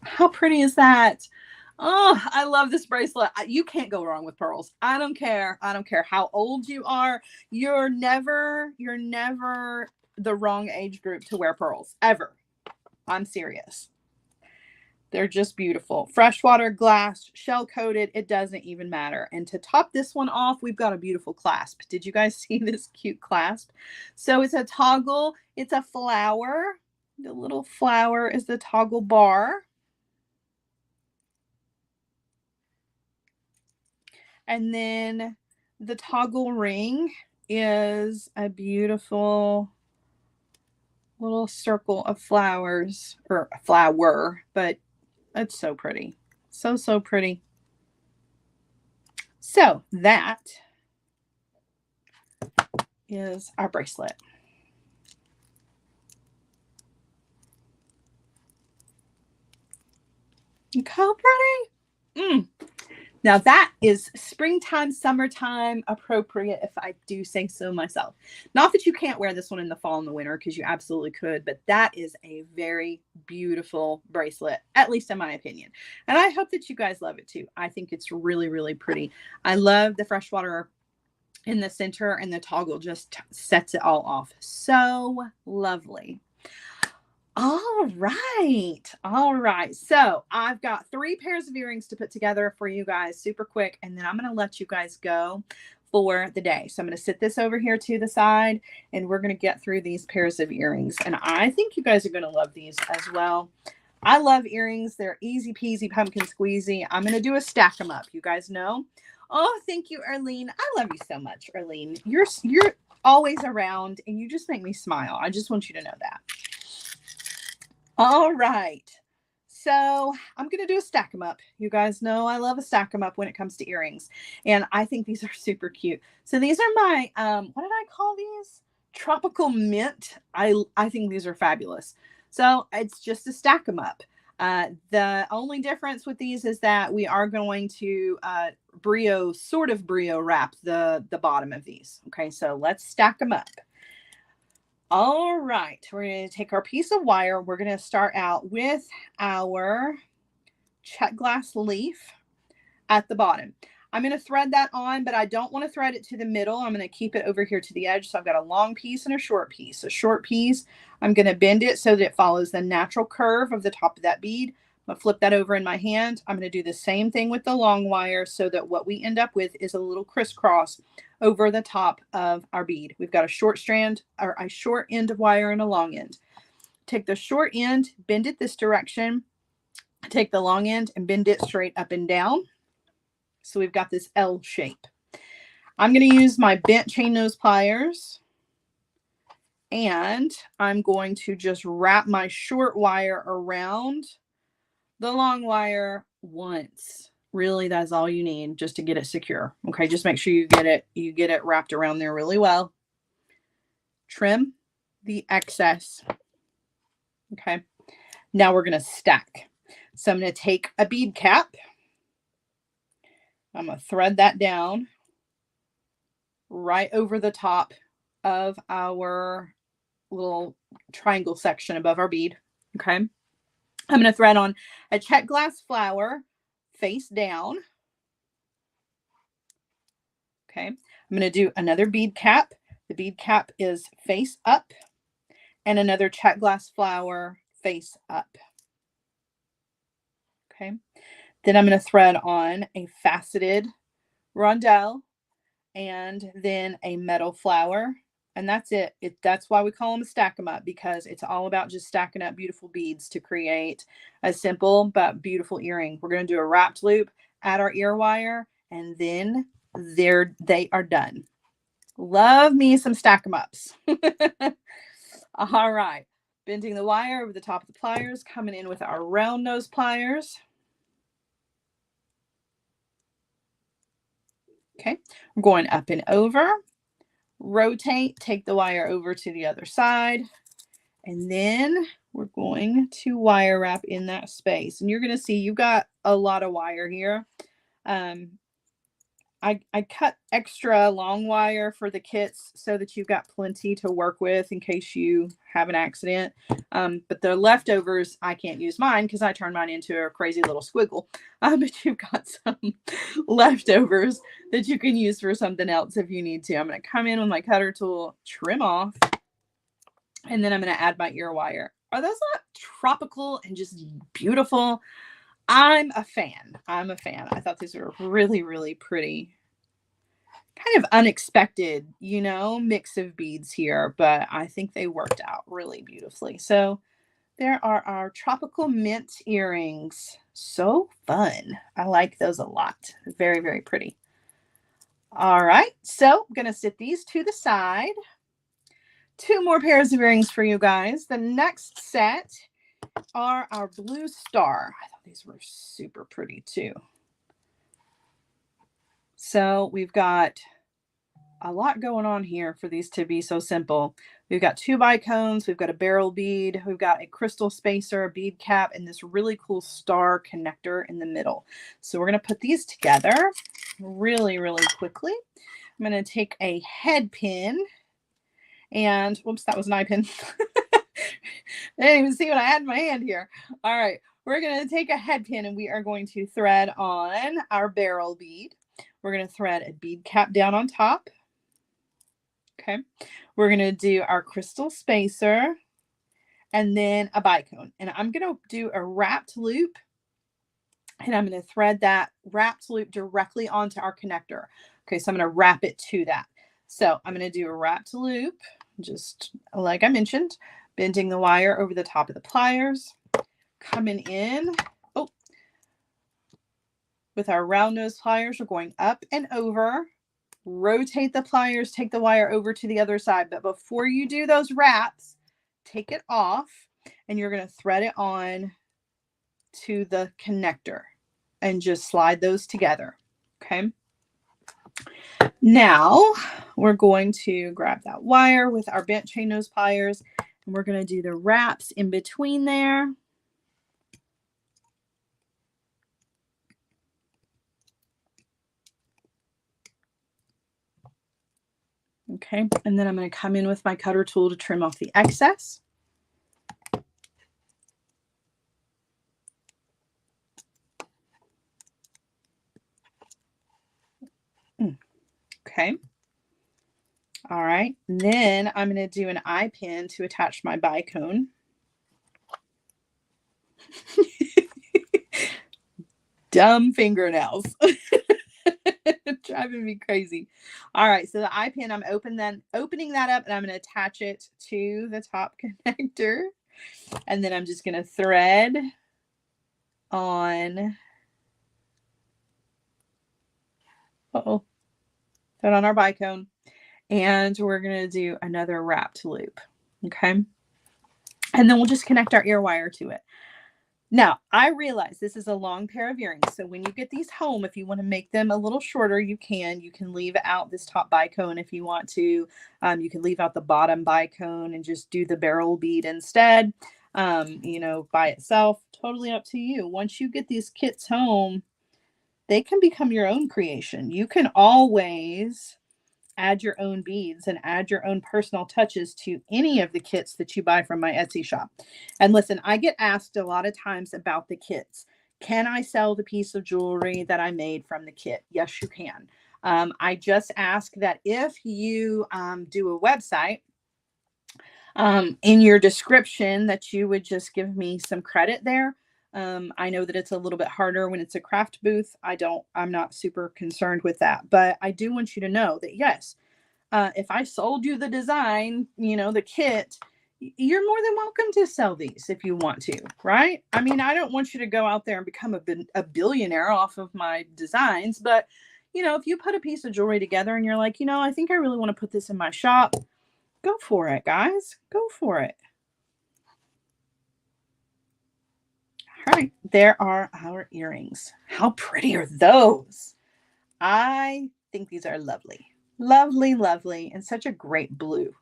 how pretty is that? Oh, I love this bracelet. You can't go wrong with pearls. I don't care. I don't care how old you are. You're never the wrong age group to wear pearls, ever. I'm serious. They're just beautiful. Freshwater glass, shell coated. It doesn't even matter. And to top this one off, we've got a beautiful clasp. Did you guys see this cute clasp? So it's a toggle. It's a flower. The little flower is the toggle bar. And then the toggle ring is a beautiful little circle of flowers, or a flower, but it's so pretty. So, so pretty. So that is our bracelet. Look how pretty. Now that is springtime, summertime appropriate, if I do say so myself. Not that you can't wear this one in the fall and the winter, because you absolutely could, but that is a very beautiful bracelet, at least in my opinion. And I hope that you guys love it too. I think it's really, really pretty. I love the freshwater in the center, and the toggle just sets it all off. So lovely. All right. All right. So I've got 3 pairs of earrings to put together for you guys super quick. And then I'm going to let you guys go for the day. So I'm going to sit this over here to the side, and we're going to get through these pairs of earrings. And I think you guys are going to love these as well. I love earrings. They're easy peasy pumpkin squeezy. I'm going to do a stack them up. You guys know. Oh, thank you, Arlene. I love you so much, Arlene. You're always around, and you just make me smile. I just want you to know that. All right. So I'm going to do a stack them up. You guys know I love a stack them up when it comes to earrings. And I think these are super cute. So these are my, what did I call these? Tropical mint. I think these are fabulous. So it's just a stack them up. The only difference with these is that we are going to sort of brio wrap the bottom of these. Okay, so let's stack them up. All right, we're going to take our piece of wire. We're going to start out with our check glass leaf at the bottom. I'm going to thread that on, but I don't want to thread it to the middle. I'm going to keep it over here to the edge. So I've got a long piece and a short piece. A short piece, I'm going to bend it so that it follows the natural curve of the top of that bead. I'm going to flip that over in my hand. I'm going to do the same thing with the long wire so that what we end up with is a little crisscross over the top of our bead. We've got a short strand, or a short end of wire, and a long end. Take the short end, bend it this direction. Take the long end and bend it straight up and down. So we've got this L shape. I'm going to use my bent chain nose pliers, and I'm going to just wrap my short wire around the long wire once. Really, that's all you need just to get it secure. Okay, just make sure you get it wrapped around there really well. Trim the excess. Okay, now we're going to stack. So I'm going to take a bead cap. I'm going to thread that down right over the top of our little triangle section above our bead. Okay, I'm going to thread on a check glass flower face down. Okay, I'm going to do another bead cap. The bead cap is face up, and another check glass flower face up. Okay, then I'm going to thread on a faceted rondelle and then a metal flower. And that's it. That's why we call them a stack 'em up, because it's all about just stacking up beautiful beads to create a simple but beautiful earring. We're going to do a wrapped loop, add our ear wire, and then they are done. Love me some stack 'em ups. All right. Bending the wire over the top of the pliers, coming in with our round nose pliers. Okay, we're going up and over. Rotate, take the wire over to the other side, and then we're going to wire wrap in that space. And you're going to see you've got a lot of wire here. I cut extra long wire for the kits so that you've got plenty to work with in case you have an accident. But the leftovers, I can't use mine because I turned mine into a crazy little squiggle. But you've got some leftovers that you can use for something else if you need to. I'm going to come in with my cutter tool, trim off, and then I'm going to add my ear wire. Are those not tropical and just beautiful? I'm a fan. I'm a fan. I thought these were really, really pretty. Kind of unexpected, you know, mix of beads here, but I think they worked out really beautifully. So there are our tropical mint earrings. So fun. I like those a lot. Very, very pretty. All right. So I'm going to sit these to the side. 2 more pairs of earrings for you guys. The next set are our blue star. I thought these were super pretty too. So we've got a lot going on here for these to be so simple. We've got 2 bicones, we've got a barrel bead, we've got a crystal spacer, a bead cap, and this really cool star connector in the middle. So we're going to put these together really, really quickly. I'm going to take a head pin and, whoops, that was an eye pin. I didn't even see what I had in my hand here. All right, we're going to take a head pin and we are going to thread on our barrel bead. We're going to thread a bead cap down on top. Okay, we're going to do our crystal spacer and then a bicone. And I'm going to do a wrapped loop and I'm going to thread that wrapped loop directly onto our connector. Okay, so I'm going to wrap it to that. So I'm going to do a wrapped loop, just like I mentioned, bending the wire over the top of the pliers, coming in. Oh, with our round nose pliers, we're going up and over. Rotate the pliers, take the wire over to the other side. But before you do those wraps, take it off and you're going to thread it on to the connector and just slide those together. Okay. Now we're going to grab that wire with our bent chain nose pliers and we're going to do the wraps in between there. Okay, and then I'm going to come in with my cutter tool to trim off the excess. Okay. All right, and then I'm going to do an eye pin to attach my bicone. Dumb fingernails. Driving me crazy. All right, so the eye pin, I'm opening that up and I'm going to attach it to the top connector. And then I'm just going to thread on thread on our bicone. And we're going to do another wrapped loop. Okay. And then we'll just connect our ear wire to it. Now, I realize this is a long pair of earrings. So when you get these home, if you want to make them a little shorter, you can. You can leave out this top bicone if you want to. You can leave out the bottom bicone and just do the barrel bead instead, you know, by itself. Totally up to you. Once you get these kits home, they can become your own creation. You can always add your own beads and add your own personal touches to any of the kits that you buy from my Etsy shop. And listen, I get asked a lot of times about the kits. Can I sell the piece of jewelry that I made from the kit? Yes, you can. I just ask that if you do a website, in your description that you would just give me some credit there. I know that it's a little bit harder when it's a craft booth. I'm not super concerned with that, but I do want you to know that yes, if I sold you the design, you know, the kit, you're more than welcome to sell these if you want to, right? I mean, I don't want you to go out there and become a billionaire off of my designs, but you know, if you put a piece of jewelry together and you're like, you know, I think I really want to put this in my shop, go for it, guys. Go for it. All right, there are our earrings. How pretty are those? I think these are lovely. Lovely, lovely, and such a great blue,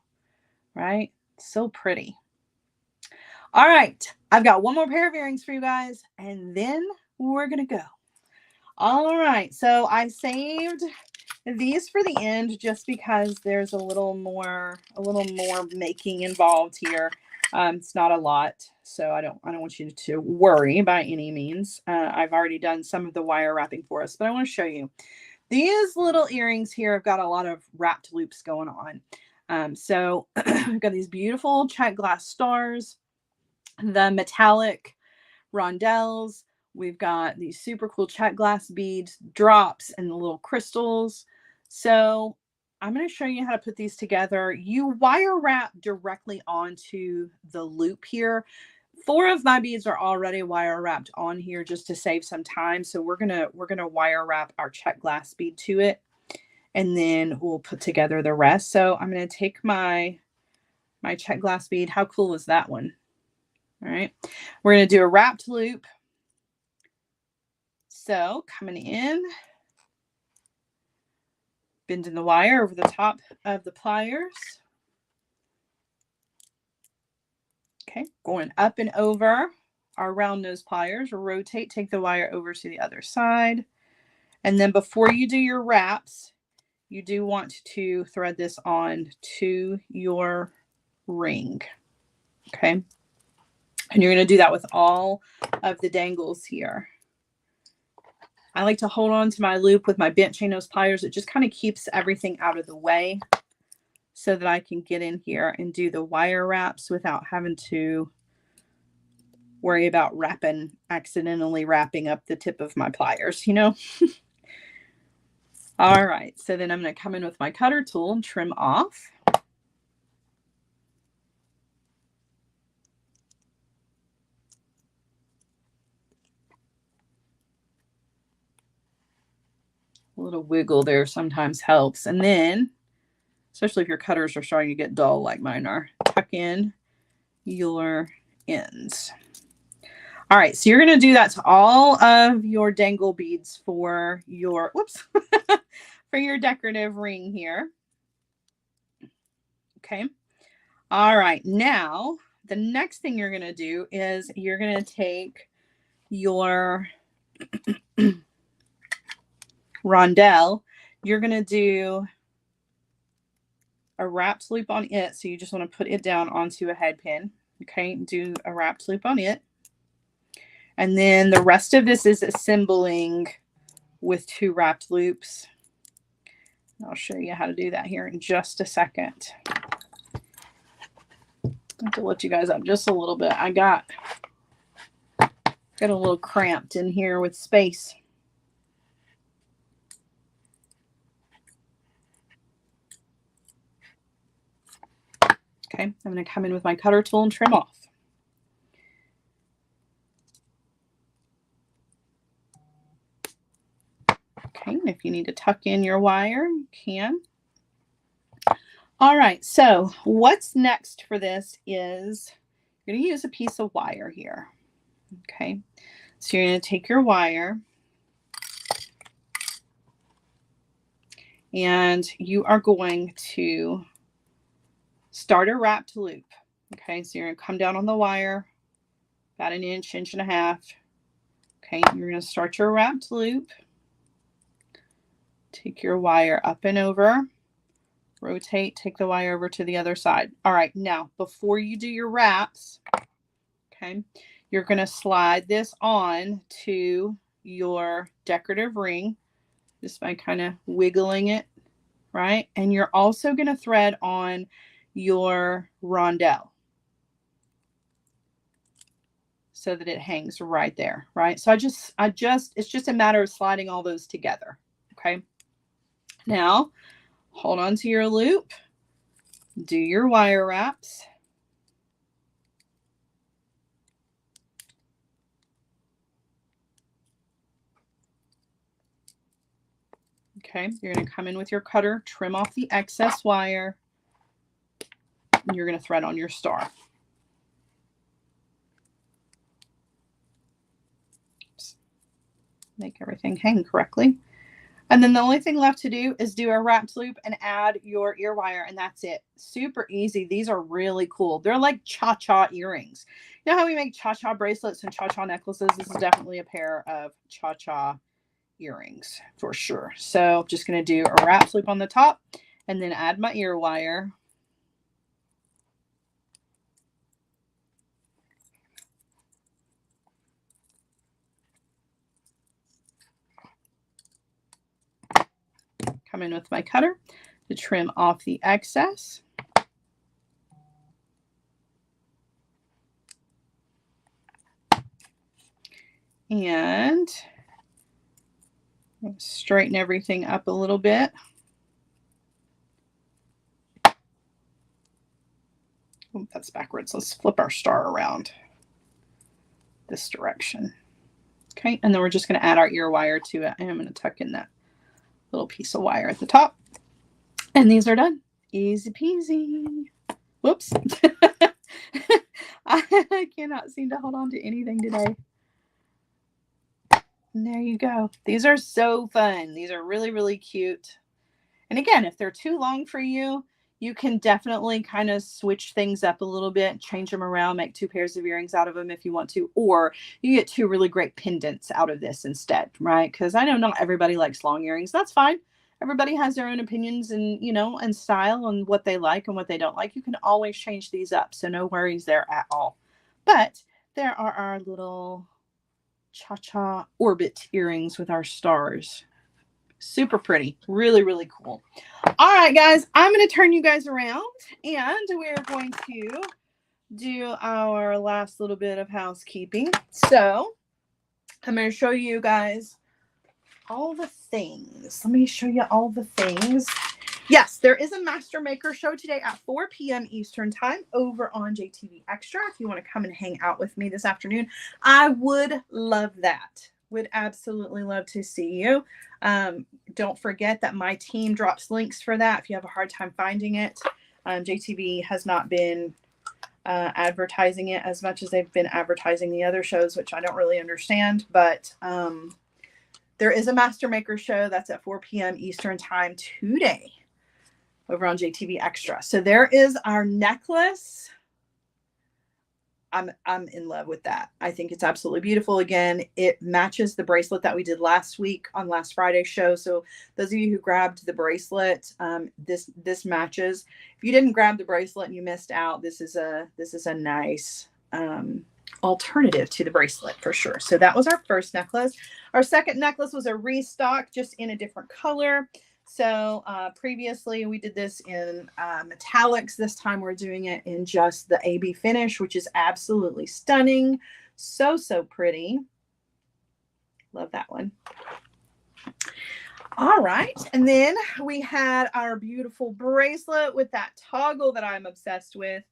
right? So pretty. All right, I've got one more pair of earrings for you guys, and then we're going to go. All right, so I saved these for the end, just because there's a little more making involved here. It's not a lot, so I don't want you to worry by any means. I've already done some of the wire wrapping for us, but I want to show you. These little earrings here have got a lot of wrapped loops going on. So we've got these beautiful check glass stars, the metallic rondelles. We've got these super cool check glass beads, drops, and the little crystals. So I'm going to show you how to put these together. You wire wrap directly onto the loop here. 4 of my beads are already wire wrapped on here just to save some time. So we're gonna wire wrap our check glass bead to it, and then we'll put together the rest. So I'm gonna take my check glass bead. How cool is that one? All right, we're gonna do a wrapped loop. So coming in, bending the wire over the top of the pliers. Okay, going up and over our round nose pliers, rotate, take the wire over to the other side. And then before you do your wraps, you do want to thread this on to your ring. Okay, and you're going to do that with all of the dangles here. I like to hold on to my loop with my bent chain nose pliers. It just kind of keeps everything out of the way so that I can get in here and do the wire wraps without having to worry about accidentally wrapping up the tip of my pliers, you know? All right, so then I'm going to come in with my cutter tool and trim off. A little wiggle there sometimes helps. And then, especially if your cutters are starting to get dull like mine are, tuck in your ends. All right, so you're going to do that to all of your dangle beads for your, whoops, for your decorative ring here. Okay. All right, now the next thing you're going to do is you're going to take your rondelle. You're going to do a wrapped loop on it. So you just want to put it down onto a head pin. Okay, do a wrapped loop on it. And then the rest of this is assembling with 2 wrapped loops. I'll show you how to do that here in just a second. I have to lift you guys up just a little bit. I got a little cramped in here with space. Okay, I'm going to come in with my cutter tool and trim off. Okay, and if you need to tuck in your wire, you can. All right, so what's next for this is you're going to use a piece of wire here. Okay, so you're going to take your wire and you are going to start a wrapped loop. Okay, so you're going to come down on the wire about an inch, inch and a half. Okay, you're going to start your wrapped loop. Take your wire up and over, rotate, take the wire over to the other side. All right, now before you do your wraps, okay, you're going to slide this on to your decorative ring just by kind of wiggling it, right? And you're also going to thread on your rondelle so that it hangs right there, right? So it's just a matter of sliding all those together, okay? Now, hold on to your loop, do your wire wraps. Okay, you're going to come in with your cutter, trim off the excess wire, and you're going to thread on your star. Oops. Make everything hang correctly. And then the only thing left to do is do a wrapped loop and add your ear wire, and that's it. Super easy. These are really cool. They're like cha-cha earrings. You know how we make cha-cha bracelets and cha-cha necklaces? This is definitely a pair of cha-cha earrings for sure. So just going to do a wrap loop on the top and then add my ear wire. Come in with my cutter to trim off the excess. And straighten everything up a little bit. Oh, that's backwards. Let's flip our star around this direction. Okay, and then we're just going to add our ear wire to it. And I'm going to tuck in that little piece of wire at the top. And these are done. Easy peasy. Whoops. I cannot seem to hold on to anything today. And there you go. These are so fun. These are really, really cute. And again, if they're too long for you, you can definitely kind of switch things up a little bit, change them around, make 2 pairs of earrings out of them if you want to, or you get 2 really great pendants out of this instead, right? Because I know not everybody likes long earrings. That's fine. Everybody has their own opinions and, you know, and style and what they like and what they don't like. You can always change these up. So no worries there at all. But there are our little cha-cha orbit earrings with our stars. Super pretty. Really, really cool. All right, guys, I'm going to turn you guys around and we're going to do our last little bit of housekeeping. So I'm going to show you guys all the things. Let me show you all the things. Yes, there is a Master Maker show today at 4 p.m. Eastern time over on JTV Extra. If you want to come and hang out with me this afternoon, I would love that. Would absolutely love to see you. Don't forget that my team drops links for that if you have a hard time finding it. JTV has not been advertising it as much as they've been advertising the other shows, which I don't really understand. But there is a Master Maker show that's at 4 p.m. Eastern time today over on JTV Extra. So there is our necklace. I'm in love with that. I think it's absolutely beautiful. Again, it matches the bracelet that we did last week on last Friday's show. So those of you who grabbed the bracelet, this matches. If you didn't grab the bracelet and you missed out, this is a nice alternative to the bracelet for sure. So that was our first necklace. Our second necklace was a restock, just in a different color. So previously we did this in metallics. This time we're doing it in just the AB finish, which is absolutely stunning. So, so pretty. Love that one. All right. And then we had our beautiful bracelet with that toggle that I'm obsessed with.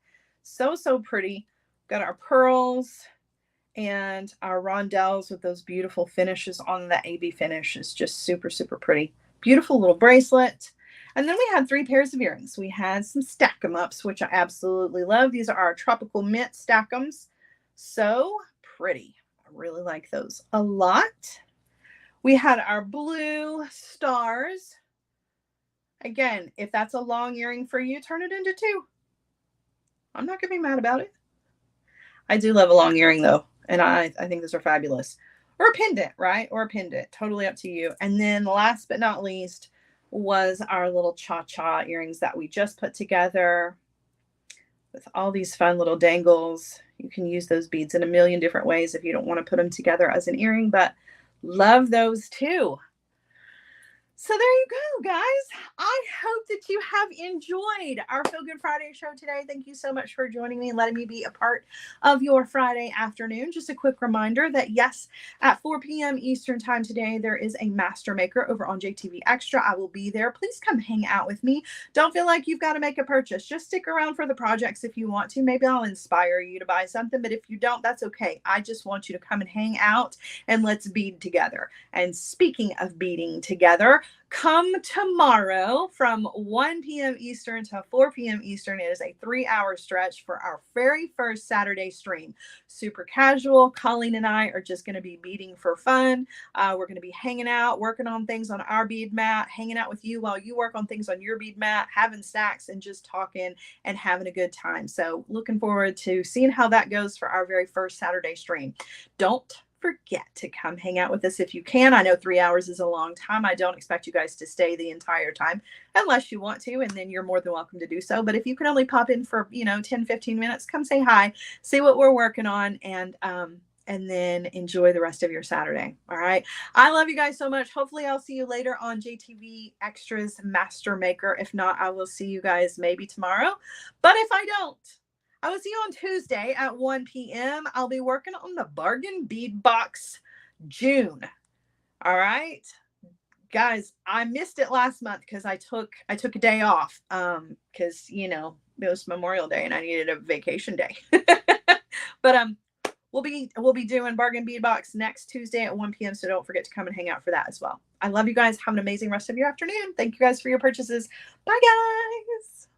So, so pretty. Got our pearls and our rondelles with those beautiful finishes on the AB finish. Is just super, super pretty. Beautiful little bracelet. And then we had 3 pairs of earrings. We had some stack 'em ups, which I absolutely love. These are our tropical mint stack 'ems. So pretty. I really like those a lot. We had our blue stars. Again, if that's a long earring for you, turn it into 2. I'm not going to be mad about it. I do love a long earring though. And I think those are fabulous. Or a pendant, right? Or a pendant. Totally up to you. And then last but not least was our little cha-cha earrings that we just put together with all these fun little dangles. You can use those beads in a million different ways if you don't want to put them together as an earring, but love those too. So there you go, guys. I hope that you have enjoyed our Feel Good Friday show today. Thank you so much for joining me and letting me be a part of your Friday afternoon. Just a quick reminder that yes, at 4 p.m. Eastern time today, there is a Master Maker over on JTV Extra. I will be there. Please come hang out with me. Don't feel like you've got to make a purchase. Just stick around for the projects if you want to. Maybe I'll inspire you to buy something, but if you don't, that's okay. I just want you to come and hang out and let's bead together. And speaking of beading together, come tomorrow from 1 p.m. Eastern to 4 p.m. Eastern. It is a 3-hour stretch for our very first Saturday stream. Super casual. Colleen and I are just going to be beading for fun. We're going to be hanging out, working on things on our bead mat, hanging out with you while you work on things on your bead mat, having snacks and just talking and having a good time. So looking forward to seeing how that goes for our very first Saturday stream. Don't forget to come hang out with us if you can. I know 3 hours is a long time. I don't expect you guys to stay the entire time unless you want to, and then you're more than welcome to do so. But if you can only pop in for, 10, 15 minutes, come say hi, see what we're working on, and then enjoy the rest of your Saturday. All right. I love you guys so much. Hopefully I'll see you later on JTV Extras Master Maker. If not, I will see you guys maybe tomorrow. But if I don't, I will see you on Tuesday at 1 p.m. I'll be working on the Bargain Bead Box June. All right. Guys, I missed it last month because I took a day off because it was Memorial Day and I needed a vacation day. But we'll be doing Bargain Bead Box next Tuesday at 1 p.m. So don't forget to come and hang out for that as well. I love you guys. Have an amazing rest of your afternoon. Thank you guys for your purchases. Bye guys.